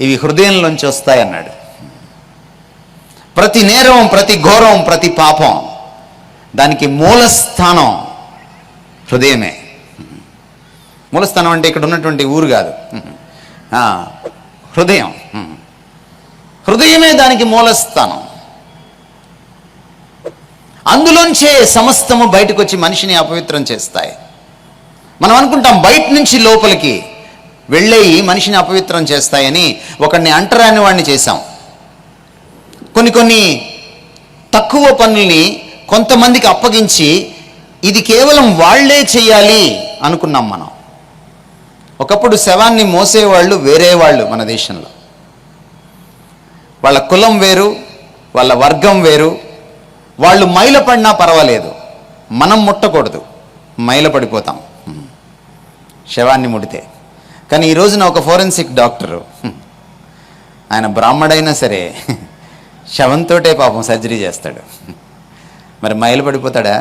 ఇవి హృదయంలోంచి వస్తాయి అన్నాడు. ప్రతి నేరం, ప్రతి ఘోరం, ప్రతి పాపం, దానికి మూలస్థానం హృదయమే. మూలస్థానం అంటే ఇక్కడ ఉన్నటువంటి ఊరు కాదు, హృదయం. హృదయమే దానికి మూలస్థానం. అందులోంచే సమస్తము బయటకు వచ్చి మనిషిని అపవిత్రం చేస్తాయి. మనం అనుకుంటాం బయట నుంచి లోపలికి వెళ్ళేయి మనిషిని అపవిత్రం చేస్తాయని. ఒకడిని అంటరాని వాడిని చేశాం. కొన్ని తక్కువ పనుల్ని కొంతమందికి అప్పగించి ఇది కేవలం వాళ్లే చేయాలి అనుకున్నాం మనం. ఒకప్పుడు శవాన్ని మోసేవాళ్ళు వేరే వాళ్ళు మన దేశంలో. వాళ్ళ కులం వేరు, వాళ్ళ వర్గం వేరు. వాళ్ళు మైలపడినా పర్వాలేదు, మనం ముట్టకూడదు, మైలపడిపోతాం శవాన్ని ముడితే. కానీ ఈ రోజున ఒక ఫోరెన్సిక్ డాక్టరు, ఆయన బ్రాహ్మడైనా సరే శవంతోటే పాపం సర్జరీ చేస్తాడు. మరి మైలు పడిపోతాడా?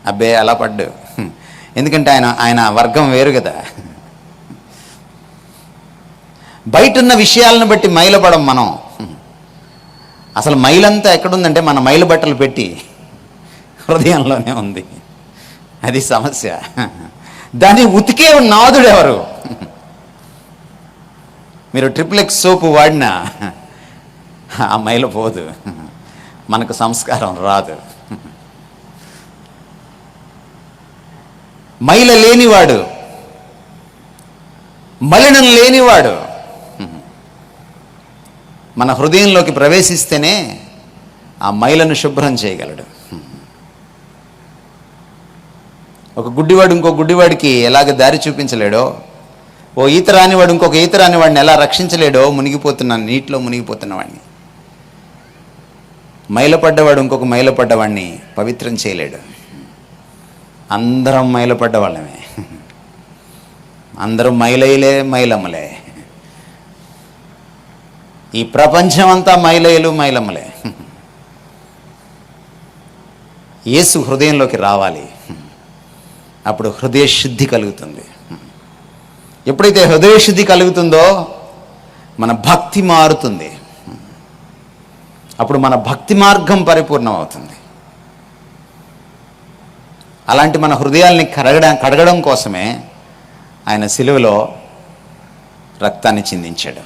అబ్బే, అలా పడ్డు. ఎందుకంటే ఆయన వర్గం వేరు కదా. బయట ఉన్న విషయాలను బట్టి మైలపడం మనం. అసలు మైలంతా ఎక్కడుందంటే మన మైలు బట్టలు పెట్టి హృదయంలోనే ఉంది. అది సమస్య. దాన్ని ఉతికే నాదుడు ఎవరు? మీరు XXX సోపు వాడినా ఆ మైల పోదు, మనకు సంస్కారం రాదు. మైల లేనివాడు మలినం లేనివాడు మన హృదయంలోకి ప్రవేశిస్తేనే ఆ మైలను శుభ్రం చేయగలడు. ఒక గుడ్డివాడు ఇంకో గుడ్డివాడికి ఎలాగ దారి చూపించలేడో, ఓ ఈత రానివాడు ఇంకొక ఈత రానివాడిని ఎలా రక్షించలేడో, నీటిలో మునిగిపోతున్నవాడిని, మైలపడ్డవాడు ఇంకొక మైలపడ్డవాడిని పవిత్రం చేయలేడు. అందరం మైలపడ్డవాళ్ళమే, అందరం మైలైలే మైలమ్మలే. ఈ ప్రపంచం అంతా మైలైలు మైలమ్మలే. యేసు హృదయంలోకి రావాలి, అప్పుడు హృదయ శుద్ధి కలుగుతుంది. ఎప్పుడైతే హృదయ శుద్ధి కలుగుతుందో మన భక్తి మారుతుంది. అప్పుడు మన భక్తి మార్గం పరిపూర్ణం అవుతుంది. అలాంటి మన హృదయాల్ని కడగడం కోసమే ఆయన సిలువలో రక్తాన్ని చిందించాడు.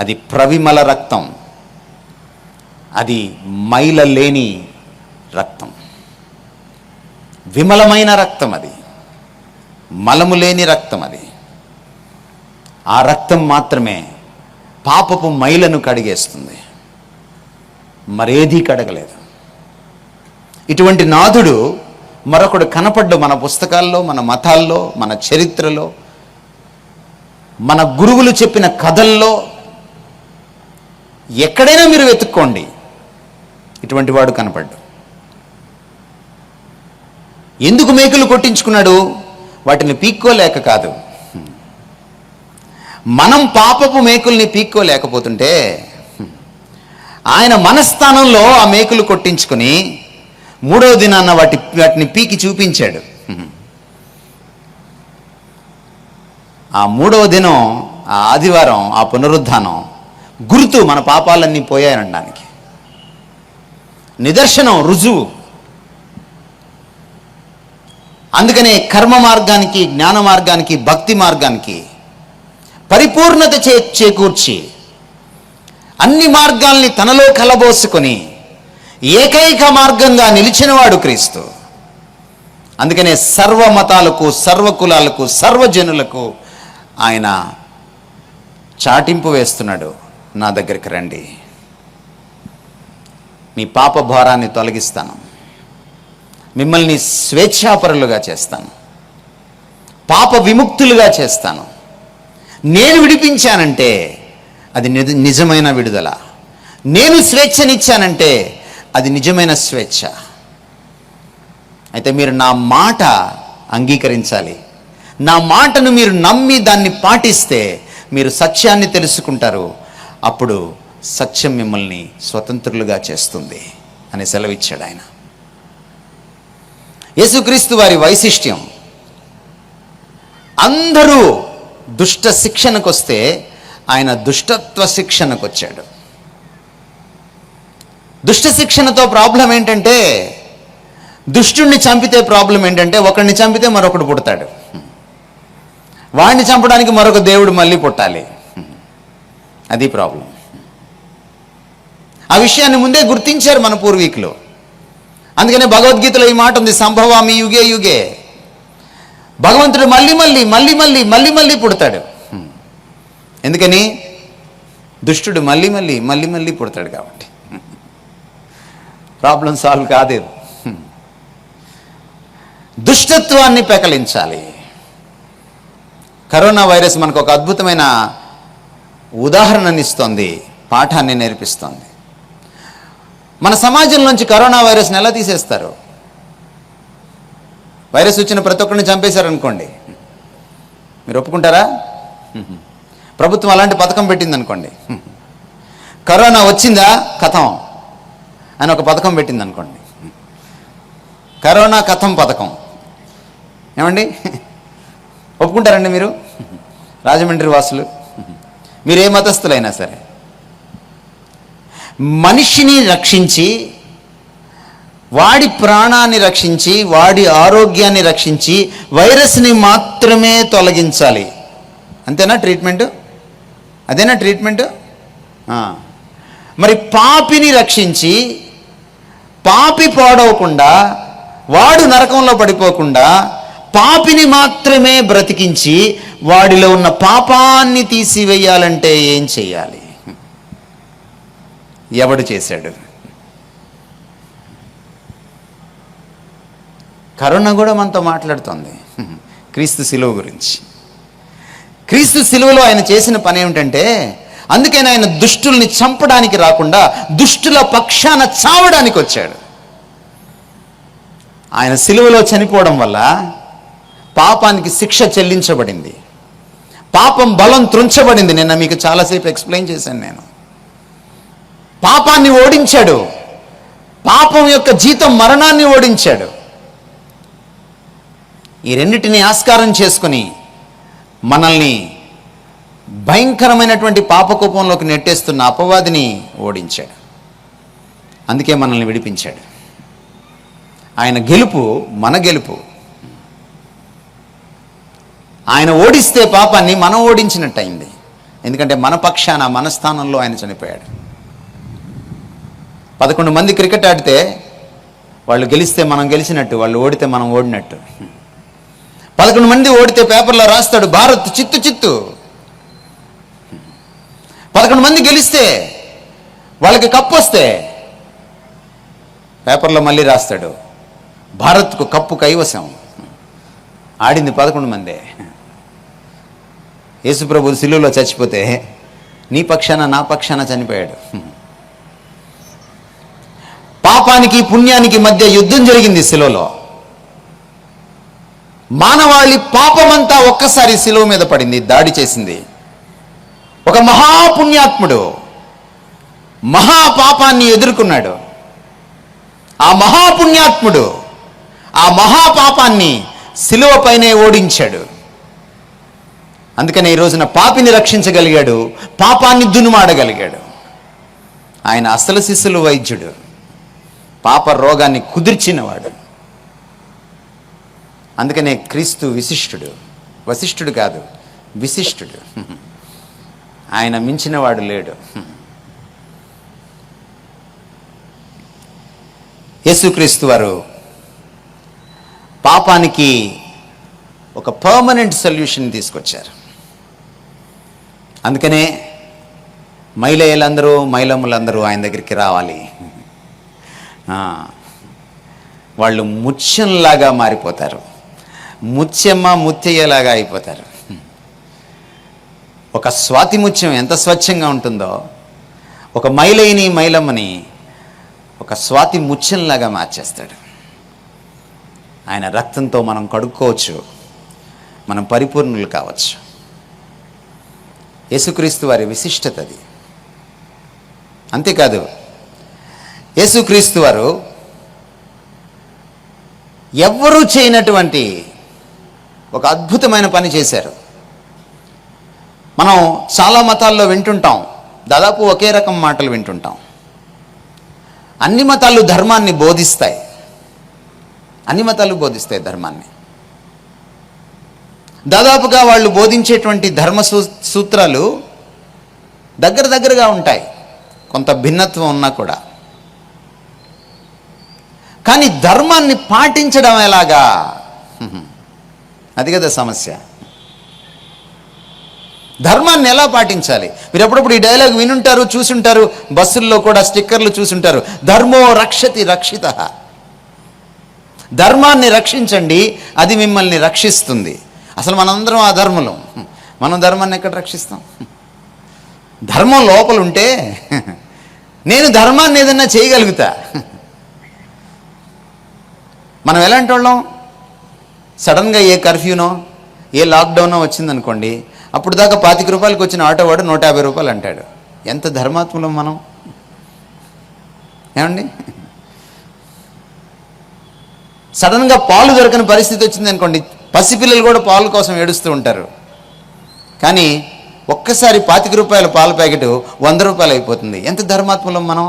అది ప్రవిమల రక్తం, అది మైల లేని రక్తం, విమలమైన రక్తం, అది మలము లేని రక్తం. అది ఆ రక్తం మాత్రమే పాపపు మైలను కడిగేస్తుంది, మరేదీ కడగలేదు. ఇటువంటి నాథుడు మరొకడు కనపడ్డు మన పుస్తకాల్లో, మన మతాల్లో, మన చరిత్రలో, మన గురువులు చెప్పిన కథల్లో, ఎక్కడైనా మీరు వెతుక్కోండి, ఇటువంటి వాడు కనపడ్డు. ఎందుకు మేకులు కొట్టించుకున్నాడు? వాటిని పీక్కోలేక కాదు, మనం పాపపు మేకుల్ని పీక్కోలేకపోతుంటే ఆయన మనస్థానంలో ఆ మేకులు కొట్టించుకుని మూడవ దినాన్న వాటిని పీకి చూపించాడు. ఆ మూడవ దినం, ఆ ఆదివారం, ఆ పునరుద్ధానం గుర్తు మన పాపాలన్నీ పోయాయనడానికి, నిదర్శనం, రుజువు. అందుకనే కర్మ మార్గానికి, జ్ఞాన మార్గానికి, భక్తి మార్గానికి పరిపూర్ణత చేకూర్చి అన్ని మార్గాల్ని తనలో కలబోసుకొని ఏకైక మార్గంగా నిలిచినవాడు క్రీస్తు. అందుకనే సర్వ మతాలకు, సర్వ కులాలకు, సర్వజనులకు ఆయన చాటింపు వేస్తున్నాడు, నా దగ్గరికి రండి, మీ పాప భారాన్ని తొలగిస్తాను, మిమ్మల్ని స్వేచ్ఛాపరులుగా చేస్తాను, పాప విముక్తులుగా చేస్తాను. నేను విడిపించానంటే అది నిజమైన విడుదల, నేను స్వేచ్ఛనిచ్చానంటే అది నిజమైన స్వేచ్ఛ. అయితే మీరు నా మాట అంగీకరించాలి. నా మాటను మీరు నమ్మి దాన్ని పాటిస్తే మీరు సత్యాన్ని తెలుసుకుంటారు. అప్పుడు సత్యం మిమ్మల్ని స్వతంత్రులుగా చేస్తుంది అని సెలవిచ్చాడు ఆయన. యేసుక్రీస్తు వారి వైశిష్ట్యం, అందరూ దుష్ట శిక్షణకు వస్తే ఆయన దుష్టత్వ శిక్షణకు వచ్చాడు. దుష్ట శిక్షణతో ప్రాబ్లం ఏంటంటే, దుష్టుణ్ణి చంపితే ప్రాబ్లం ఏంటంటే, ఒకడిని చంపితే మరొకడు పుడతాడు, వాడిని చంపడానికి మరొక దేవుడు మళ్ళీ పుట్టాలి. అది ప్రాబ్లం. ఆ విషయాన్ని ముందే గుర్తించారు మన పూర్వీకులు. అందుకనే భగవద్గీతలో ఈ మాట ఉంది, సంభవామి యుగే యుగే. భగవంతుడు మళ్ళీ మళ్ళీ మళ్ళీ మళ్ళీ మళ్ళీ మళ్ళీ పుడతాడు. ఎందుకని? దుష్టుడు మళ్ళీ మళ్ళీ మళ్ళీ మళ్ళీ పుడతాడు కాబట్టి. ప్రాబ్లం సాల్వ్ కాదు. దుష్టత్వాన్ని పెకలించాలి. కరోనా వైరస్ మనకు ఒక అద్భుతమైన ఉదాహరణనిస్తోంది, పాఠాన్ని నేర్పిస్తోంది. మన సమాజంలోంచి కరోనా వైరస్ని ఎలా తీసేస్తారు? వైరస్ వచ్చిన ప్రతి ఒక్కరిని చంపేశారనుకోండి, మీరు ఒప్పుకుంటారా? ప్రభుత్వం అలాంటి పథకం పెట్టిందనుకోండి, కరోనా వచ్చిందా కథం అని ఒక పథకం పెట్టిందనుకోండి, కరోనా కథం పథకం, ఏమండి ఒప్పుకుంటారండి మీరు? రాజమండ్రి వాసులు, మీరే మతస్థులైనా సరే, మనిషిని రక్షించి, వాడి ప్రాణాన్ని రక్షించి, వాడి ఆరోగ్యాన్ని రక్షించి, వైరస్ని మాత్రమే తొలగించాలి. అంతేనా ట్రీట్మెంటు? అదేనా ట్రీట్మెంటు? మరి పాపిని రక్షించి, పాపి పాడవకుండా, వాడు నరకంలో పడిపోకుండా పాపిని మాత్రమే బ్రతికించి వాడిలో ఉన్న పాపాన్ని తీసివేయాలంటే ఏం చెయ్యాలి? ఎవడు చేశాడు? కరుణ కూడా మనతో మాట్లాడుతోంది క్రీస్తు శిలువ గురించి. క్రీస్తు శిలువలో ఆయన చేసిన పని ఏమిటంటే, అందుకని ఆయన దుష్టుల్ని చంపడానికి రాకుండా దుష్టుల పక్షాన చావడానికి వచ్చాడు. ఆయన శిలువలో చనిపోవడం వల్ల పాపానికి శిక్ష చెల్లించబడింది, పాపం బలం త్రుంచబడింది. నిన్న మీకు చాలాసేపు ఎక్స్ప్లెయిన్ చేశాను నేను. పాపాన్ని ఓడించాడు, పాపం యొక్క జీతం మరణాన్ని ఓడించాడు. ఈ రెండిటిని ఆస్కారం చేసుకుని మనల్ని భయంకరమైనటువంటి పాపకోపంలోకి నెట్టేస్తున్న అపవాదిని ఓడించాడు. అందుకే మనల్ని విడిపించాడు. ఆయన గెలుపు మన గెలుపు. ఆయన ఓడిస్తే పాపాన్ని మనం ఓడించినట్టయింది. ఎందుకంటే మన పక్షాన, మన స్థానంలో ఆయన చనిపోయాడు. 11 మంది క్రికెట్ ఆడితే వాళ్ళు గెలిస్తే మనం గెలిచినట్టు, వాళ్ళు ఓడితే మనం ఓడినట్టు. 11 మంది ఓడితే పేపర్లో రాస్తాడు భారత్ చిత్తు చిత్తు. 11 మంది గెలిస్తే, వాళ్ళకి కప్పు వస్తే పేపర్లో మళ్ళీ రాస్తాడు భారత్కు కప్పు కైవసం. ఆడింది 11 మందే. యేసుప్రభు శిలువలో చచ్చిపోతే నీ పక్షాన నా పక్షాన చనిపోయాడు. పాపానికి పుణ్యానికి మధ్య యుద్ధం జరిగింది శిలువలో. మానవాళి పాపమంతా ఒక్కసారి శిలువ మీద పడింది, దాడి చేసింది. ఒక మహాపుణ్యాత్ముడు మహాపాపాన్ని ఎదుర్కొన్నాడు. ఆ మహాపుణ్యాత్ముడు ఆ మహాపాపాన్ని శిలువపైనే ఓడించాడు. అందుకని ఈ రోజున పాపిని రక్షించగలిగాడు, పాపాన్ని దునుమాడగలిగాడు. ఆయన అసలు శిశులు వైద్యుడు, పాప రోగాన్ని కుదిర్చినవాడు. అందుకనే క్రీస్తు విశిష్టుడు. వశిష్ఠుడు కాదు, విశిష్టుడు. ఆయన మించినవాడు లేడు. యేసుక్రీస్తు వారు పాపానికి ఒక పర్మనెంట్ సొల్యూషన్ తీసుకొచ్చారు. అందుకనే మైలయ్యలందరూ, మైలమ్ములందరూ ఆయన దగ్గరికి రావాలి. వాళ్ళు ముత్యంలాగా మారిపోతారు, ముత్యమ్మ ముత్తయ్యలాగా అయిపోతారు. ఒక స్వాతి ముత్యం ఎంత స్వచ్ఛంగా ఉంటుందో, ఒక మైలయ్యని మైలమ్మని ఒక స్వాతి ముత్యంలాగా మార్చేస్తాడు. ఆయన రక్తంతో మనం కడుక్కోవచ్చు, మనం పరిపూర్ణులు కావచ్చు. యేసుక్రీస్తు వారి విశిష్టత అది. అంతేకాదు, యేసుక్రీస్తు వారు ఎవ్వరూ చేయనటువంటి ఒక అద్భుతమైన పని చేశారు. మనం చాలా మతాల్లో వింటుంటాం, దాదాపు ఒకే రకం మాటలు వింటుంటాం. అన్ని మతాలు ధర్మాన్ని బోధిస్తాయి, అన్ని మతాలు బోధిస్తాయి ధర్మాన్ని. దాదాపుగా వాళ్ళు బోధించేటువంటి ధర్మ సూత్రాలు దగ్గరగా ఉంటాయి, కొంత భిన్నత్వం ఉన్నా కూడా. కానీ ధర్మాన్ని పాటించడం ఎలాగా? అది కదా సమస్య. ధర్మాన్ని ఎలా పాటించాలి? మీరు ఎప్పుడప్పుడు ఈ డైలాగ్ వినుంటారు, చూసుంటారు. బస్సుల్లో కూడా స్టిక్కర్లు చూసుంటారు, ధర్మో రక్షతి రక్షిత. ధర్మాన్ని రక్షించండి, అది మిమ్మల్ని రక్షిస్తుంది. అసలు మనందరం ఆ ధర్మంలో, మనం ధర్మాన్ని ఎక్కడ రక్షిస్తాం? ధర్మం లోపల ఉంటే నేను ధర్మాన్ని ఏదన్నా చేయగలుగుతా. మనం ఎలాంటి వాళ్ళం? సడన్గా ఏ కర్ఫ్యూనో ఏ లాక్డౌనో వచ్చిందనుకోండి, అప్పుడు దాకా 25 రూపాయలకి వచ్చిన ఆటో వాడు 150 రూపాయలు అంటాడు. ఎంత ధర్మాత్ములం మనం, ఏమండి? సడన్గా పాలు దొరకని పరిస్థితి వచ్చింది అనుకోండి, పసిపిల్లలు కూడా పాలు కోసం ఏడుస్తూ ఉంటారు. కానీ ఒక్కసారి 25 రూపాయల పాల ప్యాకెట్ 100 రూపాయలు అయిపోతుంది. ఎంత ధర్మాత్ములం మనం.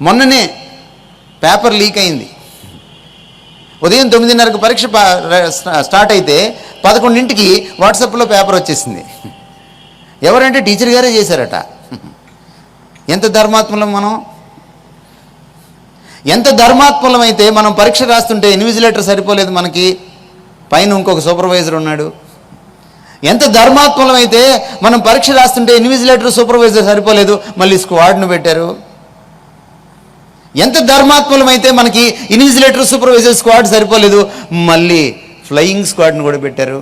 మొన్ననే పేపర్ లీక్ అయింది. ఉదయం 9:30కు పరీక్ష స్టార్ట్ అయితే 11ంటికి వాట్సాప్లో పేపర్ వచ్చేసింది. ఎవరంటే టీచర్ గారే చేశారట. ఎంత ధర్మాత్ములం మనం. ఎంత ధర్మాత్ములమైతే మనం పరీక్ష రాస్తుంటే ఇన్విజిలేటర్ సరిపోలేదు, మనకి పైన ఇంకొక సూపర్వైజర్ ఉన్నాడు. ఎంత ధర్మాత్ములమైతే మనం పరీక్ష రాస్తుంటే ఇన్విజిలేటర్ సూపర్వైజర్ సరిపోలేదు, మళ్ళీ స్క్వాడ్ను పెట్టారు. ఎంత ధర్మాత్ములమైతే మనకి ఇన్విజిలేటర్ సూపర్వైజర్ స్క్వాడ్ సరిపోలేదు, మళ్ళీ ఫ్లయింగ్ స్క్వాడ్ను కూడా పెట్టారు.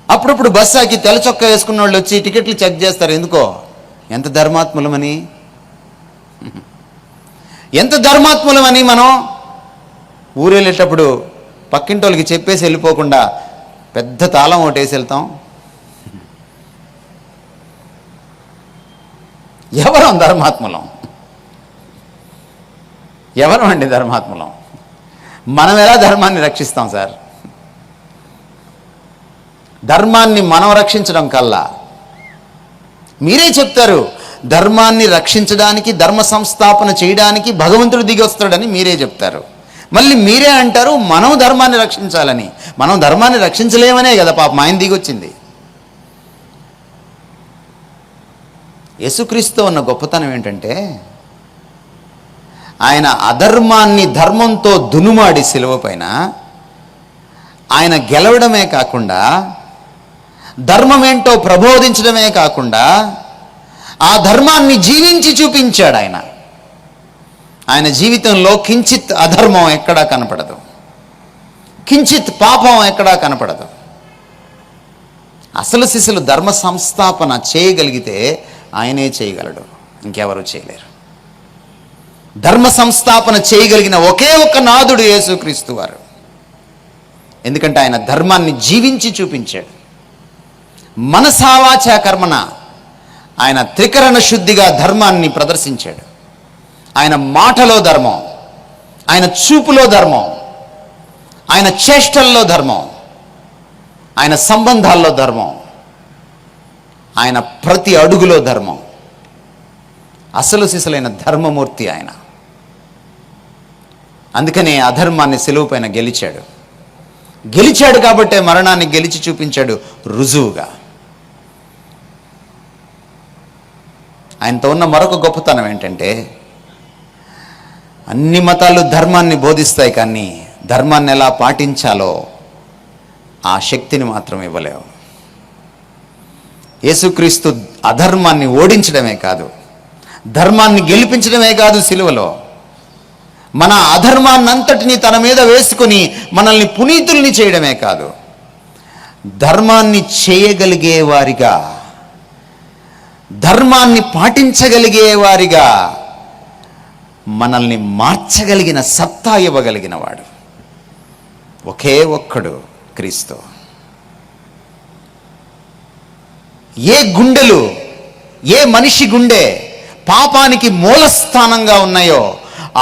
అప్పుడప్పుడు బస్సాకి తెల్ల చొక్కా వేసుకున్న వాళ్ళు వచ్చి టికెట్లు చెక్ చేస్తారు. ఎందుకో? ఎంత ధర్మాత్ములమని. ఎంత ధర్మాత్ములమని మనం ఊరెళ్ళేటప్పుడు పక్కింటి వాళ్ళకి చెప్పేసి వెళ్ళిపోకుండా పెద్ద తాళం ఒకటి వేసి వెళ్తాం. ఎవరం ధర్మాత్ములం? ఎవరం అండి ధర్మాత్ములం? మనం ఎలా ధర్మాన్ని రక్షిస్తాం సార్? ధర్మాన్ని మనం రక్షించడం కల్లా మీరే చెప్తారు, ధర్మాన్ని రక్షించడానికి, ధర్మ సంస్థాపన చేయడానికి భగవంతుడు దిగి వస్తాడని మీరే చెప్తారు. మళ్ళీ మీరే అంటారు మనం ధర్మాన్ని రక్షించాలని. మనం ధర్మాన్ని రక్షించలేమనే కదా పాపం ఆయన దిగి వచ్చింది. యేసుక్రీస్తు ఉన్న గొప్పతనం ఏంటంటే, ఆయన అధర్మాన్ని ధర్మంతో దునుమాడి సిలువ పైన ఆయన గెలవడమే కాకుండా, ధర్మం ఏంటో ప్రబోధించడమే కాకుండా, ఆ ధర్మాన్ని జీవించి చూపించాడు. ఆయన జీవితంలో కించిత్ అధర్మం ఎక్కడా కనపడదు, కించిత్ పాపం ఎక్కడా కనపడదు. అసలు సిసలు ధర్మ సంస్థాపన చేయగలిగితే ఆయనే చేయగలడు, ఇంకెవరూ చేయలేరు. ధర్మ సంస్థాపన చేయగలిగిన ఒకే ఒక్క నాథుడు యేసుక్రీస్తు వారు. ఎందుకంటే ఆయన ధర్మాన్ని జీవించి చూపించాడు. మనసా వాచా కర్మణ ఆయన త్రికరణ శుద్ధిగా ధర్మాన్ని ప్రదర్శించాడు. ఆయన మాటలో ధర్మం, ఆయన చూపులో ధర్మం, ఆయన చేష్టల్లో ధర్మం, ఆయన సంబంధాల్లో ధర్మం, ఆయన ప్రతి అడుగులో ధర్మం. అసలు సిసలైన ధర్మమూర్తి ఆయన. అందుకనే అధర్మాన్ని సిలువ పైన గెలిచాడు. గెలిచాడు కాబట్టే మరణాన్ని గెలిచి చూపించాడు రుజువుగా. ఆయనతో ఉన్న మరొక గొప్పతనం ఏంటంటే, అన్ని మతాలు ధర్మాన్ని బోధిస్తాయి, కానీ ధర్మాన్ని ఎలా పాటించాలో ఆ శక్తిని మాత్రం ఇవ్వలేవు. యేసుక్రీస్తు అధర్మాన్ని ఓడించడమే కాదు, ధర్మాన్ని గెలిపించడమే కాదు, సిలువలో మన అధర్మాన్నంతటినీ తన మీద వేసుకుని మనల్ని పునీతుల్ని చేయడమే కాదు, ధర్మాన్ని చేయగలిగే వారిగా, ధర్మాన్ని పాటించగలిగే వారిగా మనల్ని మార్చగలిగిన సత్తా ఇవ్వగలిగిన వాడు ఒకే ఒక్కడు క్రీస్తు. ఏ గుండెలు, ఏ మనిషి గుండె పాపానికి మూలస్థానంగా ఉన్నాయో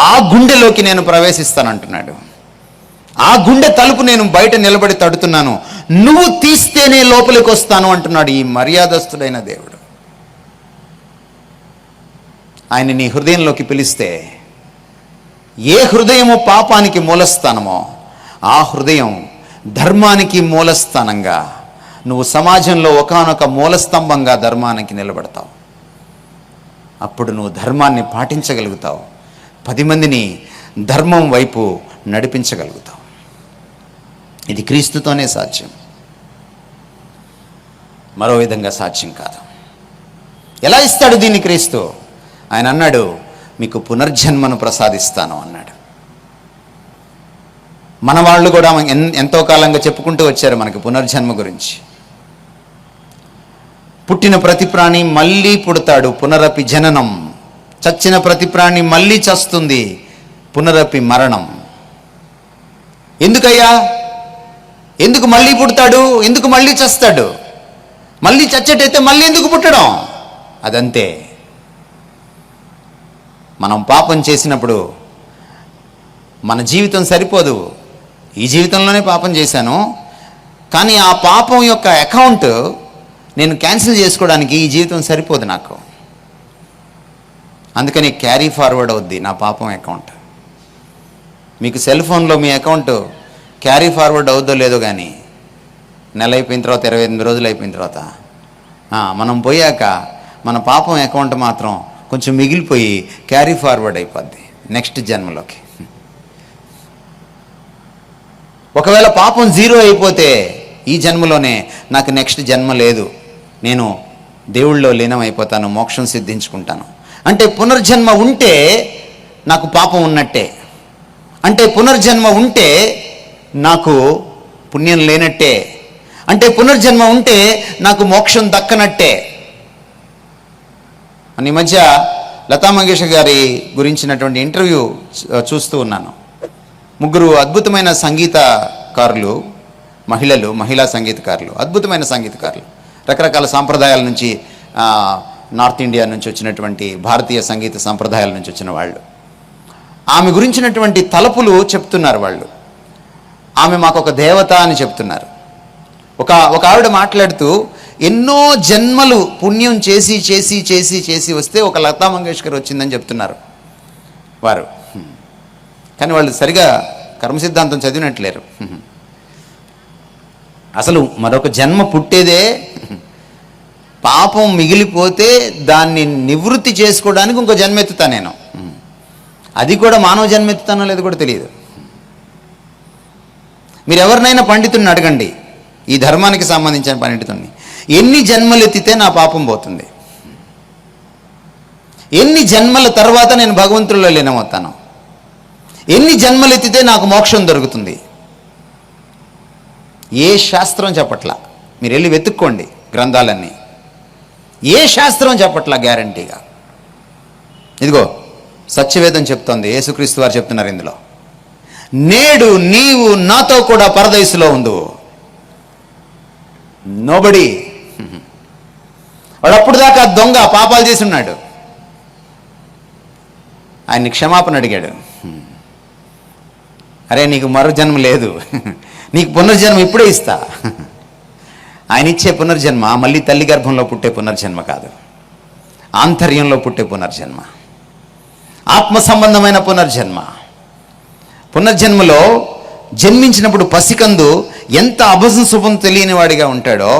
ఆ గుండెలోకి నేను ప్రవేశిస్తానంటున్నాడు. ఆ గుండె తలుపు నేను బయట నిలబడి తడుతున్నాను, నువ్వు తీస్తేనే లోపలికి వస్తాను అంటున్నాడు ఈ మర్యాదస్తుడైన దేవుడు. ఆయన నీ హృదయంలోకి పిలిస్తే, ఏ హృదయము పాపానికి మూలస్థానమో ఆ హృదయం ధర్మానికి మూలస్థానంగా, నువ్వు సమాజంలో ఒకానొక మూలస్తంభంగా ధర్మానికి నిలబడతావు. అప్పుడు నువ్వు ధర్మాన్ని పాటించగలుగుతావు, 10 మందిని ధర్మం వైపు నడిపించగలుగుతావు. ఇది క్రీస్తుతోనే సాధ్యం, మరో విధంగా సాధ్యం కాదు. ఎలా ఇస్తాడు దీన్ని క్రీస్తు? ఆయన అన్నాడు, మీకు పునర్జన్మను ప్రసాదిస్తాను అన్నాడు. మన వాళ్ళు కూడా ఎంతో కాలంగా చెప్పుకుంటూ వచ్చారు మనకి పునర్జన్మ గురించి. పుట్టిన ప్రతి ప్రాణి మళ్ళీ పుడతాడు, పునరపి జననం. చచ్చిన ప్రతి ప్రాణి మళ్ళీ చస్తుంది, పునరపి మరణం. ఎందుకయ్యా? ఎందుకు మళ్ళీ పుడతాడు? ఎందుకు మళ్ళీ చస్తాడు? మళ్ళీ చచ్చేటైతే మళ్ళీ ఎందుకు పుట్టడం? అదంతే. మనం పాపం చేసినప్పుడు మన జీవితం సరిపోదు. ఈ జీవితంలోనే పాపం చేశాను, కానీ ఆ పాపం యొక్క అకౌంట్ నేను క్యాన్సిల్ చేసుకోవడానికి ఈ జీవితం సరిపోదు నాకు. అందుకని క్యారీ ఫార్వర్డ్ అవుద్ది నా పాపం అకౌంట్. మీకు సెల్ ఫోన్లో మీ అకౌంట్ క్యారీ ఫార్వర్డ్ అవుద్దో లేదో, కానీ నెల అయిపోయిన తర్వాత, 28 రోజులు అయిపోయిన తర్వాత మనం పోయాక మన పాపం అకౌంట్ మాత్రం కొంచెం మిగిలిపోయి క్యారీ ఫార్వర్డ్ అయిపోద్ది నెక్స్ట్ జన్మలోకి. ఒకవేళ పాపం 0 అయిపోతే ఈ జన్మలోనే నాకు నెక్స్ట్ జన్మ లేదు, నేను దేవుళ్ళో లీనమైపోతాను, మోక్షం సిద్ధించుకుంటాను అంటే పునర్జన్మ ఉంటే నాకు పాపం ఉన్నట్టే, అంటే పునర్జన్మ ఉంటే నాకు పుణ్యం లేనట్టే, అంటే పునర్జన్మ ఉంటే నాకు మోక్షం దక్కనట్టే. ఈ మధ్య లతా మంగేష్కర్ గారి గురించినటువంటి ఇంటర్వ్యూ చూస్తూ ఉన్నాను. 3 అద్భుతమైన సంగీతకారులు, మహిళా సంగీతకారులు, అద్భుతమైన సంగీతకారులు, రకరకాల సాంప్రదాయాల నుంచి, నార్త్ ఇండియా నుంచి వచ్చినటువంటి భారతీయ సంగీత సంప్రదాయాల నుంచి వచ్చిన వాళ్ళు. ఆమె గురించినటువంటి తలపులు చెప్తున్నారు వాళ్ళు. ఆమె మాకు ఒక దేవత అని చెప్తున్నారు. ఒక ఆవిడ మాట్లాడుతూ ఎన్నో జన్మలు పుణ్యం చేసి చేసి చేసి చేసి వస్తే ఒక లతా మంగేష్కర్ వచ్చిందని చెప్తున్నారు వారు. కానీ వాళ్ళు సరిగా కర్మ సిద్ధాంతం చదివినట్లేరు. అసలు మరొక జన్మ పుట్టేదే పాపం మిగిలిపోతే దాన్ని నివృత్తి చేసుకోవడానికి ఇంకో జన్మెత్తుతా నేను. అది కూడా మానవ జన్మెత్తుతానో లేదో కూడా తెలియదు. మీరు ఎవరినైనా పండితుడిని అడగండి, ఈ ధర్మానికి సంబంధించిన పండితుడిని, ఎన్ని జన్మలు ఎత్తితే నా పాపం పోతుంది, ఎన్ని జన్మల తర్వాత నేను భగవంతుడిలో లీనమవుతాను, ఎన్ని జన్మలు ఎత్తితే నాకు మోక్షం దొరుకుతుంది, ఏ శాస్త్రం చెప్పట్లా. మీరు వెళ్ళి వెతుక్కోండి గ్రంథాలన్నీ, ఏ శాస్త్రం చెప్పట్లా గ్యారంటీగా. ఇదిగో సత్యవేదం చెప్తోంది, యేసుక్రీస్తు వారు చెప్తున్నారు ఇందులో, నేడు నీవు నాతో కూడా పరదైసులో ఉండు. నోబడి. వాడు అప్పుడు దాకా దొంగ పాపాలు చేసి ఉన్నాడు, ఆయన్ని క్షమాపణ అడిగాడు. అరే నీకు మరో జన్మ లేదు, నీకు పునర్జన్మ ఇప్పుడే ఇస్తా. ఆయన ఇచ్చే పునర్జన్మ మళ్ళీ తల్లి గర్భంలో పుట్టే పునర్జన్మ కాదు, ఆంతర్యంలో పుట్టే పునర్జన్మ, ఆత్మ సంబంధమైన పునర్జన్మ. పునర్జన్మలో జన్మించినప్పుడు పసికందు ఎంత అభశుభం తెలియని వాడిగా ఉంటాడో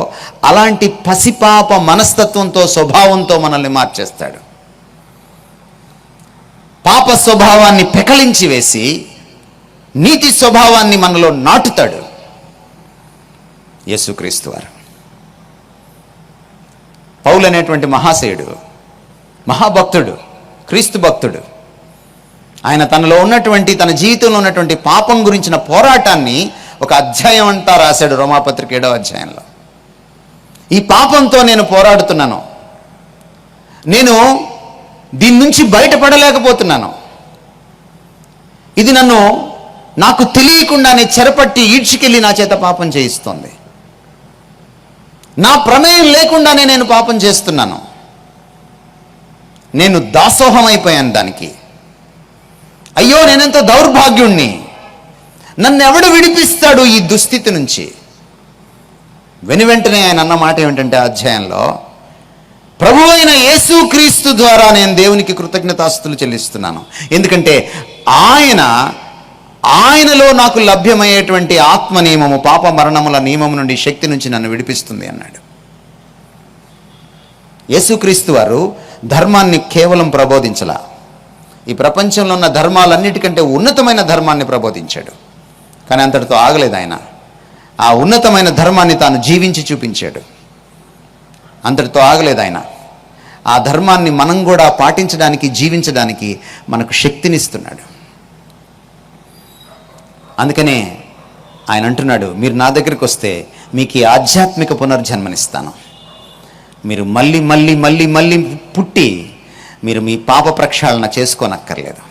అలాంటి పసిపాప మనస్తత్వంతో, స్వభావంతో మనల్ని మార్చేస్తాడు. పాప స్వభావాన్ని పెకలించి వేసి నీతి స్వభావాన్ని మనలో నాటుతాడు యేసుక్రీస్తు వారు. పౌలు అనేటువంటి మహాశయుడు, మహాభక్తుడు, క్రీస్తు భక్తుడు, ఆయన తనలో ఉన్నటువంటి, తన జీవితంలో ఉన్నటువంటి పాపం గురించిన పోరాటాన్ని ఒక అధ్యాయం అంతా రాశాడు రోమాపత్రిక 7వ అధ్యాయంలో. ఈ పాపంతో నేను పోరాడుతున్నాను, నేను దీని నుంచి బయటపడలేకపోతున్నాను, ఇది నన్ను నాకు తెలియకుండానే చెరపట్టి ఈడ్చికెళ్ళి నా చేత పాపం చేయిస్తోంది, నా ప్రమేయం లేకుండానే నేను పాపం చేస్తున్నాను, నేను దాసోహం అయిపోయాను దానికి, అయ్యో నేనెంతో దౌర్భాగ్యుణ్ణి, నన్ను ఎవడు విడిపిస్తాడు ఈ దుస్థితి నుంచి. వెనువెంటనే ఆయన అన్న మాట ఏమిటంటే ఆ అధ్యాయంలో, ప్రభువైన యేసుక్రీస్తు ద్వారా నేను దేవునికి కృతజ్ఞతాస్తుతులు చెల్లిస్తున్నాను, ఎందుకంటే ఆయనలో నాకు లభ్యమయ్యేటువంటి ఆత్మ నియమము, పాప మరణముల నియమము నుండి శక్తి నుంచి నన్ను విడిపిస్తుంది అన్నాడు. యేసుక్రీస్తు వారు ధర్మాన్ని కేవలం ప్రబోధించలా, ఈ ప్రపంచంలో ఉన్న ధర్మాలన్నిటికంటే ఉన్నతమైన ధర్మాన్ని ప్రబోధించాడు. కానీ అంతటితో ఆగలేదు ఆయన, ఆ ఉన్నతమైన ధర్మాన్ని తాను జీవించి చూపించాడు. అంతటితో ఆగలేదు ఆయన, ఆ ధర్మాన్ని మనం కూడా పాటించడానికి, జీవించడానికి మనకు శక్తినిస్తున్నాడు. అందుకనే ఆయన అంటున్నాడు, మీరు నా దగ్గరికి వస్తే మీకు ఈ ఆధ్యాత్మిక పునర్జన్మనిస్తాను, మీరు మళ్ళీ మళ్ళీ మళ్ళీ మళ్ళీ పుట్టి మీరు మీ పాప ప్రక్షాళన చేసుకోనక్కర్లేదు.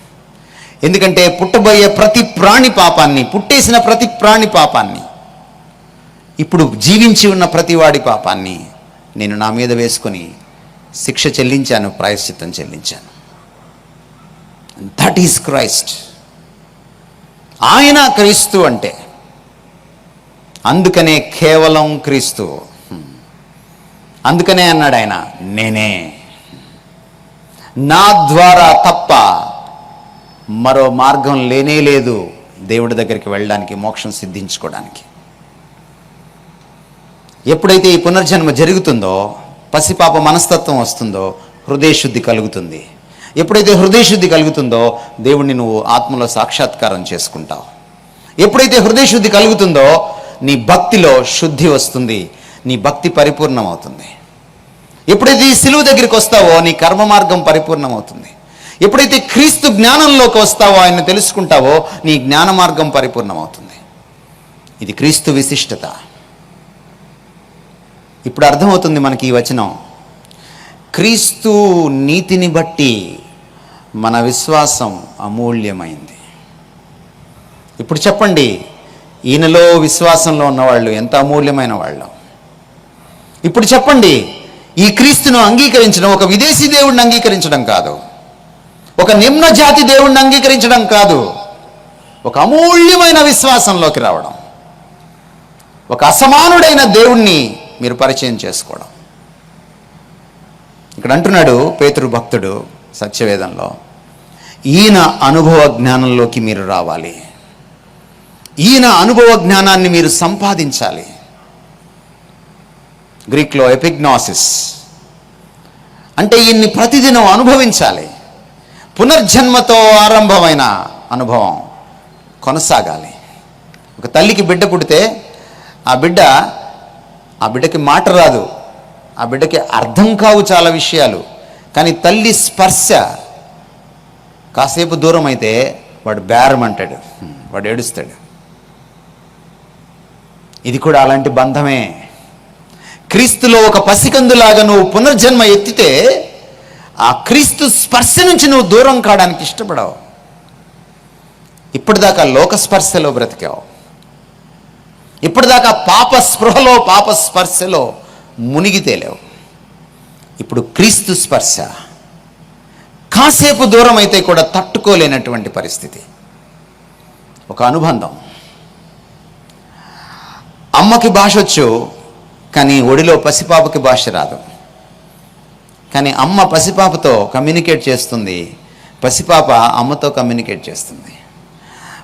ఎందుకంటే పుట్టబోయే ప్రతి ప్రాణి పాపాన్ని, పుట్టేసిన ప్రతి ప్రాణి పాపాన్ని, ఇప్పుడు జీవించి ఉన్న ప్రతి వాడి పాపాన్ని నేను నా మీద వేసుకొని శిక్ష చెల్లించాను, ప్రాయశ్చిత్తం చెల్లించాను. That is Christ. ఆయన క్రీస్తు అంటే. అందుకనే కేవలం క్రీస్తు. అందుకనే అన్నాడు ఆయన, నేనే, నా ద్వారా తప్ప మరో మార్గం లేనే లేదు దేవుడి దగ్గరికి వెళ్ళడానికి, మోక్షం సిద్ధించుకోవడానికి. ఎప్పుడైతే ఈ పునర్జన్మ జరుగుతుందో, పసిపాప మనస్తత్వం వస్తుందో, హృదయ శుద్ధి కలుగుతుంది. ఎప్పుడైతే హృదయ శుద్ధి కలుగుతుందో దేవుణ్ణి నువ్వు ఆత్మలో సాక్షాత్కారం చేసుకుంటావు. ఎప్పుడైతే హృదయ శుద్ధి కలుగుతుందో నీ భక్తిలో శుద్ధి వస్తుంది, నీ భక్తి పరిపూర్ణమవుతుంది. ఎప్పుడైతే ఈ సిలువ దగ్గరికి వస్తావో నీ కర్మ మార్గం పరిపూర్ణమవుతుంది. ఎప్పుడైతే క్రీస్తు జ్ఞానంలోకి వస్తావో ఆయన తెలుసుకుంటావో నీ జ్ఞాన మార్గం పరిపూర్ణమవుతుంది. ఇది క్రీస్తు విశిష్టత. ఇప్పుడు అర్థమవుతుంది మనకి ఈ వచనం. క్రీస్తు నీతిని బట్టి మన విశ్వాసం అమూల్యమైంది. ఇప్పుడు చెప్పండి, ఈయనలో విశ్వాసంలో ఉన్నవాళ్ళు ఎంత అమూల్యమైన వాళ్ళు. ఇప్పుడు చెప్పండి, ఈ క్రీస్తును అంగీకరించడం ఒక విదేశీ దేవుడిని అంగీకరించడం కాదు, ఒక నిమ్న జాతి దేవుడిని అంగీకరించడం కాదు, ఒక అమూల్యమైన విశ్వాసంలోకి రావడం, ఒక అసమానుడైన దేవుణ్ణి మీరు పరిచయం చేసుకోవడం. ఇక్కడ అంటున్నాడు పేతురు భక్తుడు సత్యవేదంలో, ఈయన అనుభవ జ్ఞానంలోకి మీరు రావాలి, ఈయన అనుభవ జ్ఞానాన్ని మీరు సంపాదించాలి. గ్రీక్లో ఎపిగ్నాసిస్ అంటే ఈయన్ని ప్రతిదినం అనుభవించాలి. పునర్జన్మతో ఆరంభమైన అనుభవం కొనసాగాలి. ఒక తల్లికి బిడ్డ పుడితే ఆ బిడ్డకి మాట రాదు, ఆ బిడ్డకి అర్థం కావు చాలా విషయాలు. కానీ తల్లి స్పర్శ కాసేపు దూరం అయితే వాడు బేరం అంటాడు, వాడు ఏడుస్తాడు. ఇది కూడా అలాంటి బంధమే. క్రీస్తులో ఒక పసికందులాగా నువ్వు పునర్జన్మ ఎత్తితే ఆ క్రీస్తు స్పర్శ నుంచి నువ్వు దూరం కావడానికి ఇష్టపడవు. ఇప్పటిదాకా లోక స్పర్శలో బ్రతికావు, ఇప్పటిదాకా పాప స్పృహలో పాప స్పర్శలో మునిగి తేలేవు. ఇప్పుడు క్రీస్తు స్పర్శ కాసేపు దూరం అయితే కూడా తట్టుకోలేనటువంటి పరిస్థితి. ఒక అనుబంధం. అమ్మకి భాష వచ్చు, కానీ ఒడిలో పసిపాపకి భాష రాదు. కానీ అమ్మ పసిపాపతో కమ్యూనికేట్ చేస్తుంది, పసిపాప అమ్మతో కమ్యూనికేట్ చేస్తుంది.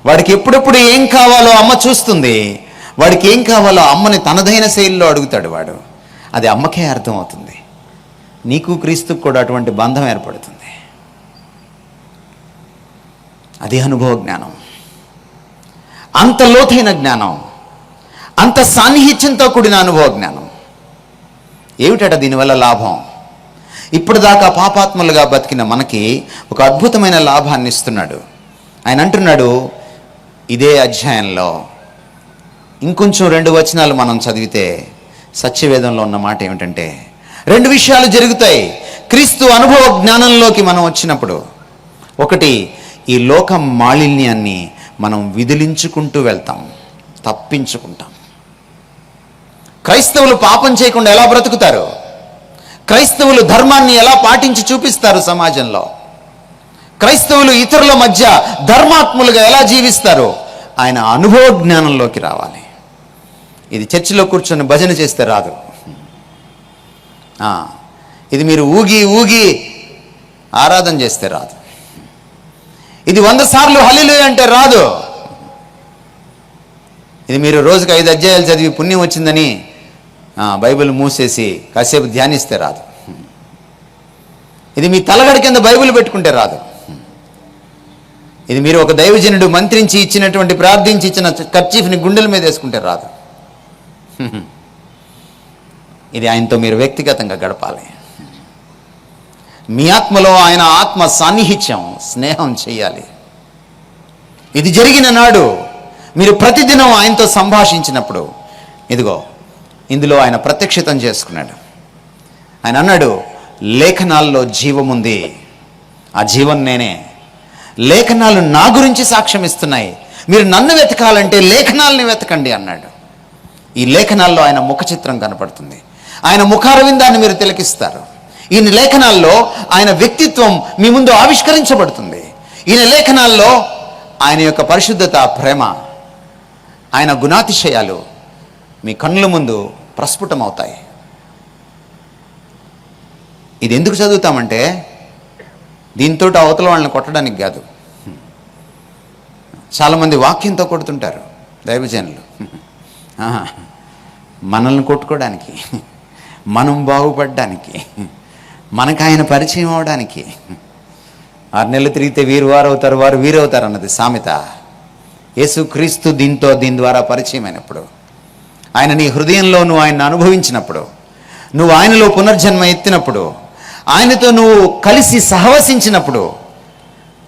వాడికి ఎప్పుడెప్పుడు ఏం కావాలో అమ్మ చూస్తుంది, వాడికి ఏం కావాలో అమ్మని తనదైన శైలిలో అడుగుతాడు వాడు. అది అమ్మకే అర్థమవుతుంది. నీకు క్రీస్తుకు కూడా అటువంటి బంధం ఏర్పడుతుంది. అది అనుభవ జ్ఞానం, అంత లోతైన జ్ఞానం, అంత సాన్నిహిత్యంతో కూడిన అనుభవ జ్ఞానం. ఏమిటట దీనివల్ల లాభం? ఇప్పటిదాకా పాపాత్మలుగా బతికిన మనకి ఒక అద్భుతమైన లాభాన్ని ఇస్తున్నాడు. ఆయన అంటున్నాడు ఇదే అధ్యాయంలో, ఇంకొంచెం 2 వచనాలు మనం చదివితే సత్యవేదంలో ఉన్న మాట ఏమిటంటే, 2 విషయాలు జరుగుతాయి క్రీస్తు అనుభవ జ్ఞానంలోకి మనం వచ్చినప్పుడు. ఒకటి, ఈ లోక మాలిన్యాన్ని మనం విదిలించుకుంటూ వెళ్తాం, తప్పించుకుంటాం. క్రైస్తవులు పాపం చేయకుండా ఎలా బ్రతుకుతారు? క్రైస్తవులు ధర్మాన్ని ఎలా పాటించి చూపిస్తారు సమాజంలో? క్రైస్తవులు ఇతరుల మధ్య ధర్మాత్ములుగా ఎలా జీవిస్తారు? ఆయన అనుభవ జ్ఞానంలోకి రావాలి. ఇది చర్చిలో కూర్చొని భజన చేస్తే రాదు. ఇది మీరు ఊగి ఊగి ఆరాధన చేస్తే రాదు. ఇది 100 సార్లు హల్లెలూయా అంటే రాదు. ఇది మీరు రోజుకి 5 అధ్యాయాలు చదివి పుణ్యం వచ్చిందని బైబిల్ మూసేసి కాసేపు ధ్యానిస్తే రాదు. ఇది మీ తలగడి కింద బైబిల్ పెట్టుకుంటే రాదు. ఇది మీరు ఒక దైవజనుడు మంత్రించి ఇచ్చినటువంటి ప్రార్థించి ఇచ్చిన కర్చీఫ్ని గుండెల మీద వేసుకుంటే రాదు. ఇది ఆయనతో మీరు వ్యక్తిగతంగా గడపాలి. మీ ఆత్మలో ఆయన ఆత్మ సాన్నిహిత్యం, స్నేహం చేయాలి. ఇది జరిగిన నాడు మీరు ప్రతిదినం ఆయనతో సంభాషించినప్పుడు, ఇదిగో ఇందులో ఆయన ప్రత్యక్షితం చేసుకున్నాడు. ఆయన అన్నాడు, లేఖనాల్లో జీవం ఉంది, ఆ జీవం నేనే. లేఖనాలు నా గురించి సాక్ష్యం ఇస్తున్నాయి, మీరు నన్ను వెతకాలంటే లేఖనాలని వెతకండి అన్నాడు. ఈ లేఖనాల్లో ఆయన ముఖ చిత్రం కనపడుతుంది, ఆయన ముఖారవిందాన్ని మీరు తిలకిస్తారు. ఈయన లేఖనాల్లో ఆయన వ్యక్తిత్వం మీ ముందు ఆవిష్కరించబడుతుంది. ఈయన లేఖనాల్లో ఆయన యొక్క పరిశుద్ధత, ప్రేమ, ఆయన గుణాతిశయాలు మీ కన్నుల ముందు ప్రస్ఫుటమవుతాయి. ఇది ఎందుకు చదువుతామంటే దీంతో అవతల వాళ్ళని కొట్టడానికి కాదు. చాలామంది వాక్యంతో కొడుతుంటారు దైవజనులు, మనల్ని కొట్టుకోవడానికి, మనం బాగుపడడానికి, మనకు ఆయన పరిచయం అవడానికి. 6 నెలలు తిరిగితే వీరు వారు అవుతారు, వారు వీరు అవుతారు అన్నది సామెత. యేసుక్రీస్తు దీని ద్వారా పరిచయం అయినప్పుడు, ఆయన నీ హృదయంలో నువ్వు ఆయన్ని అనుభవించినప్పుడు, నువ్వు ఆయనలో పునర్జన్మ ఎత్తినప్పుడు, ఆయనతో నువ్వు కలిసి సహవసించినప్పుడు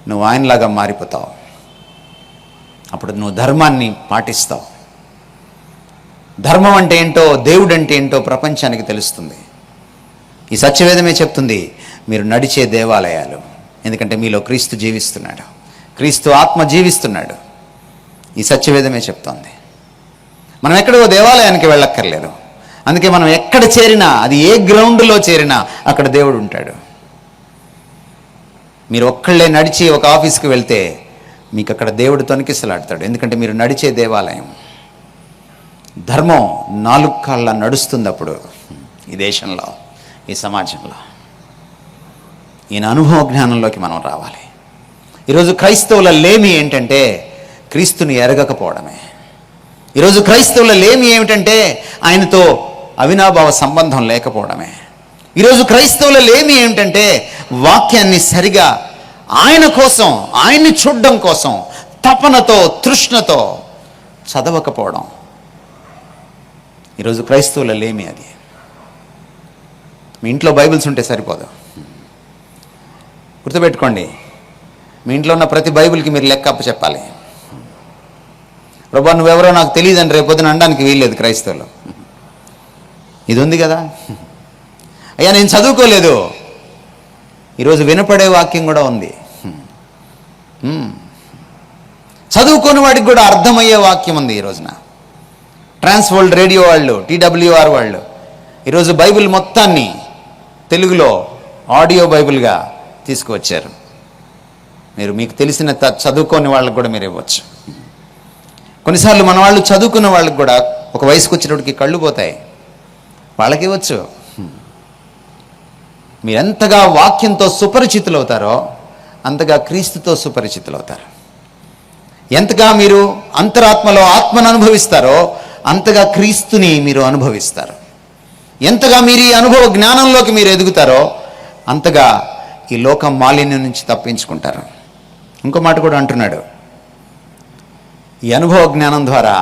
నువ్వు ఆయనలాగా మారిపోతావు. అప్పుడు నువ్వు ధర్మాన్ని పాటిస్తావు. ధర్మం అంటే ఏంటో, దేవుడు అంటే ఏంటో ప్రపంచానికి తెలుస్తుంది. ఈ సత్యవేదమే చెప్తుంది, మీరు నడిచే దేవాలయాలు. ఎందుకంటే మీలో క్రీస్తు జీవిస్తున్నాడు, క్రీస్తు ఆత్మ జీవిస్తున్నాడు. ఈ సత్యవేదమే చెప్తోంది. మనం ఎక్కడో దేవాలయానికి వెళ్ళక్కర్లేదు. అందుకే మనం ఎక్కడ చేరినా, అది ఏ గ్రౌండ్లో చేరినా అక్కడ దేవుడు ఉంటాడు. మీరు ఒక్కళ్ళే నడిచి ఒక ఆఫీస్కి వెళ్తే మీకు అక్కడ దేవుడు తొనికిసలాడతాడు. ఎందుకంటే మీరు నడిచే దేవాలయం. ధర్మం 4 కాళ్ళ నడుస్తుంది అప్పుడు ఈ దేశంలో, ఈ సమాజంలో. ఈయన అనుభవ జ్ఞానంలోకి మనం రావాలి. ఈరోజు క్రైస్తవుల లేమి ఏంటంటే క్రీస్తుని ఎరగకపోవడమే. ఈరోజు క్రైస్తవుల లేమి ఏమిటంటే ఆయనతో అవినాభావ సంబంధం లేకపోవడమే. ఈరోజు క్రైస్తవుల లేమి ఏమిటంటే వాక్యాన్ని సరిగా ఆయన కోసం, ఆయన్ని చూడడం కోసం తపనతో, తృష్ణతో చదవకపోవడం. ఈరోజు క్రైస్తవుల లేమి అది. మీ ఇంట్లో బైబిల్స్ ఉంటే సరిపోదు. గుర్తుపెట్టుకోండి, మీ ఇంట్లో ఉన్న ప్రతి బైబిల్కి మీరు లెక్క చెప్పాలి. ప్రభా నువ్వెవరో నాకు తెలియదని రేపొద్దున అనడానికి వీల్లేదు క్రైస్తవులు. ఇది ఉంది కదా, అయ్యా నేను చదువుకోలేదు. ఈరోజు వినపడే వాక్యం కూడా ఉంది. చదువుకోని వాడికి కూడా అర్థమయ్యే వాక్యం ఉంది. ఈ రోజున ట్రాన్స్‌వరల్డ్ రేడియో వాళ్ళు, TWR వాళ్ళు ఈరోజు బైబిల్ మొత్తాన్ని తెలుగులో ఆడియో బైబిల్గా తీసుకువచ్చారు. మీకు తెలిసిన చదువుకోని వాళ్ళకు కూడా మీరు ఇవ్వచ్చు. కొన్నిసార్లు మన వాళ్ళు చదువుకున్న వాళ్ళకి కూడా ఒక వయసుకు వచ్చేటప్పటికి కళ్ళు పోతాయి, వాళ్ళకి ఇవ్వచ్చు. మీరెంతగా వాక్యంతో సుపరిచితులు అవుతారో అంతగా క్రీస్తుతో సుపరిచితులు అవుతారు. ఎంతగా మీరు అంతరాత్మలో ఆత్మను అనుభవిస్తారో అంతగా క్రీస్తుని మీరు అనుభవిస్తారు. ఎంతగా మీరు ఈ అనుభవ జ్ఞానంలోకి మీరు ఎదుగుతారో అంతగా ఈ లోకం మాలిన్యం నుంచి తప్పించుకుంటారు. ఇంకో మాట కూడా అంటున్నాడు, ఈ అనుభవ జ్ఞానం ద్వారా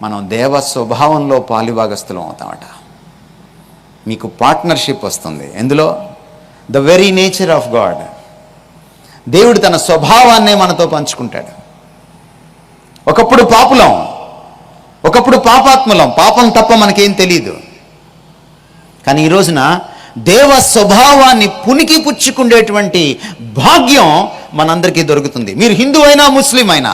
మనం దేవ స్వభావంలో పాలిభాగస్తులం అవుతామట. మీకు పార్ట్నర్షిప్ వస్తుంది. ఎందులో? The very nature of God. దేవుడు తన స్వభావాన్నే మనతో పంచుకుంటాడు. ఒకప్పుడు పాపులం, ఒకప్పుడు పాపాత్ములం, పాపం తప్ప మనకేం తెలియదు. కానీ ఈ రోజున దేవ స్వభావాన్ని పునికి పుచ్చుకునేటువంటి భాగ్యం మనందరికీ దొరుకుతుంది. మీరు హిందూ అయినా, ముస్లిం అయినా,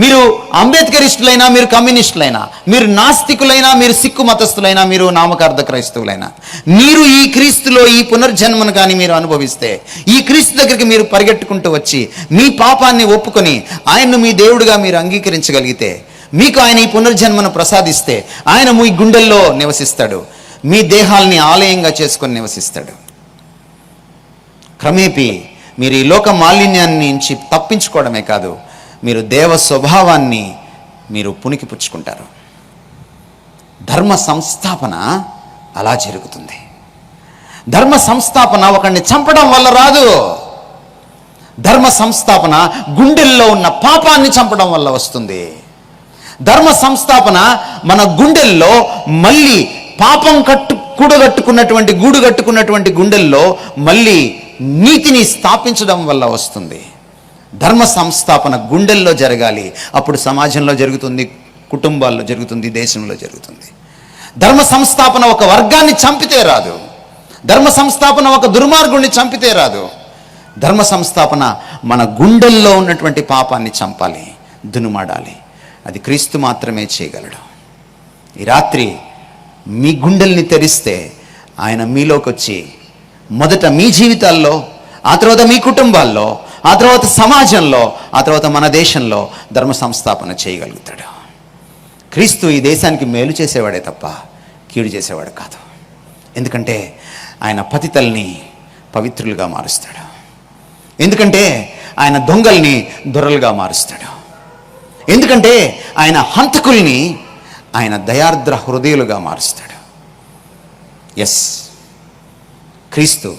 మీరు అంబేద్కరిస్టులైనా, మీరు కమ్యూనిస్టులైనా, మీరు నాస్తికులైనా, మీరు సిక్కు మతస్థులైనా, మీరు నామకార్థ క్రైస్తవులైనా, మీరు ఈ క్రీస్తులో ఈ పునర్జన్మను కానీ మీరు అనుభవిస్తే, ఈ క్రీస్తు దగ్గరికి మీరు పరిగెట్టుకుంటూ వచ్చి మీ పాపాన్ని ఒప్పుకొని ఆయన్ను మీ దేవుడిగా మీరు అంగీకరించగలిగితే, మీకు ఆయన ఈ పునర్జన్మను ప్రసాదిస్తే, ఆయన మీ గుండెల్లో నివసిస్తాడు, మీ దేహాల్ని ఆలయంగా చేసుకొని నివసిస్తాడు. క్రమేపీ మీరు ఈ లోక మాలిన్యాన్ని నుంచి తప్పించుకోవడమే కాదు, మీరు దేవ స్వభావాన్ని మీరు పుణికిపుచ్చుకుంటారు. ధర్మ సంస్థాపన అలా జరుగుతుంది. ధర్మ సంస్థాపన ఒకరిని చంపడం వల్ల రాదు. ధర్మ సంస్థాపన గుండెల్లో ఉన్న పాపాన్ని చంపడం వల్ల వస్తుంది. ధర్మ సంస్థాపన మన గుండెల్లో మళ్ళీ పాపం గూడు కట్టుకున్నటువంటి గుండెల్లో మళ్ళీ నీతిని స్థాపించడం వల్ల వస్తుంది. ధర్మ సంస్థాపన గుండెల్లో జరగాలి. అప్పుడు సమాజంలో జరుగుతుంది, కుటుంబాల్లో జరుగుతుంది, దేశంలో జరుగుతుంది. ధర్మ సంస్థాపన ఒక వర్గాన్ని చంపితే రాదు. ధర్మ సంస్థాపన ఒక దుర్మార్గుణ్ణి చంపితే రాదు. ధర్మ సంస్థాపన మన గుండెల్లో ఉన్నటువంటి పాపాన్ని చంపాలి, దునుమాడాలి. అది క్రీస్తు మాత్రమే చేయగలడు. ఈ రాత్రి మీ గుండెల్ని తెరిస్తే ఆయన మీలోకి వచ్చి మొదట మీ జీవితాల్లో, ఆ తర్వాత మీ కుటుంబాల్లో, ఆ తర్వాత సమాజంలో, ఆ తర్వాత మన దేశంలో ధర్మ సంస్థాపన చేయగలుగుతాడు. క్రీస్తు ఈ దేశానికి మేలు చేసేవాడే తప్ప కీడు చేసేవాడు కాదు. ఎందుకంటే ఆయన పతితల్ని పవిత్రులుగా మారుస్తాడు. ఎందుకంటే ఆయన దొంగల్ని దొరలుగా మారుస్తాడు. ఎందుకంటే ఆయన హంతకుల్ని ఆయన దయార్ద్ర హృదయులుగా మారుస్తాడు. ఎస్, క్రీస్తు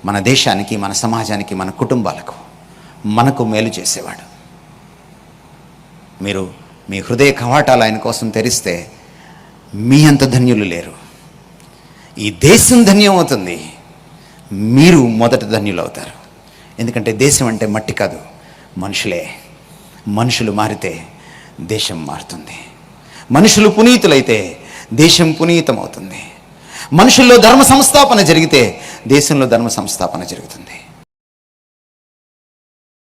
మన దేశానికి, మన సమాజానికి, మన కుటుంబాలకు, మనకు మేలు చేసేవాడు. మీరు మీ హృదయ కవాటాలు ఆయన కోసం తెరిస్తే మీ అంత ధన్యులు లేరు. ఈ దేశం ధన్యం అవుతుంది, మీరు మొదట ధన్యులు అవుతారు. ఎందుకంటే దేశం అంటే మట్టి కాదు, మనుషులే. మనుషులు మారితే దేశం మారుతుంది. మనుషులు పునీతులైతే దేశం పునీతం అవుతుంది. మనుషుల్లో ధర్మ సంస్థాపన జరిగితే దేశంలో ధర్మ సంస్థాపన జరుగుతుంది.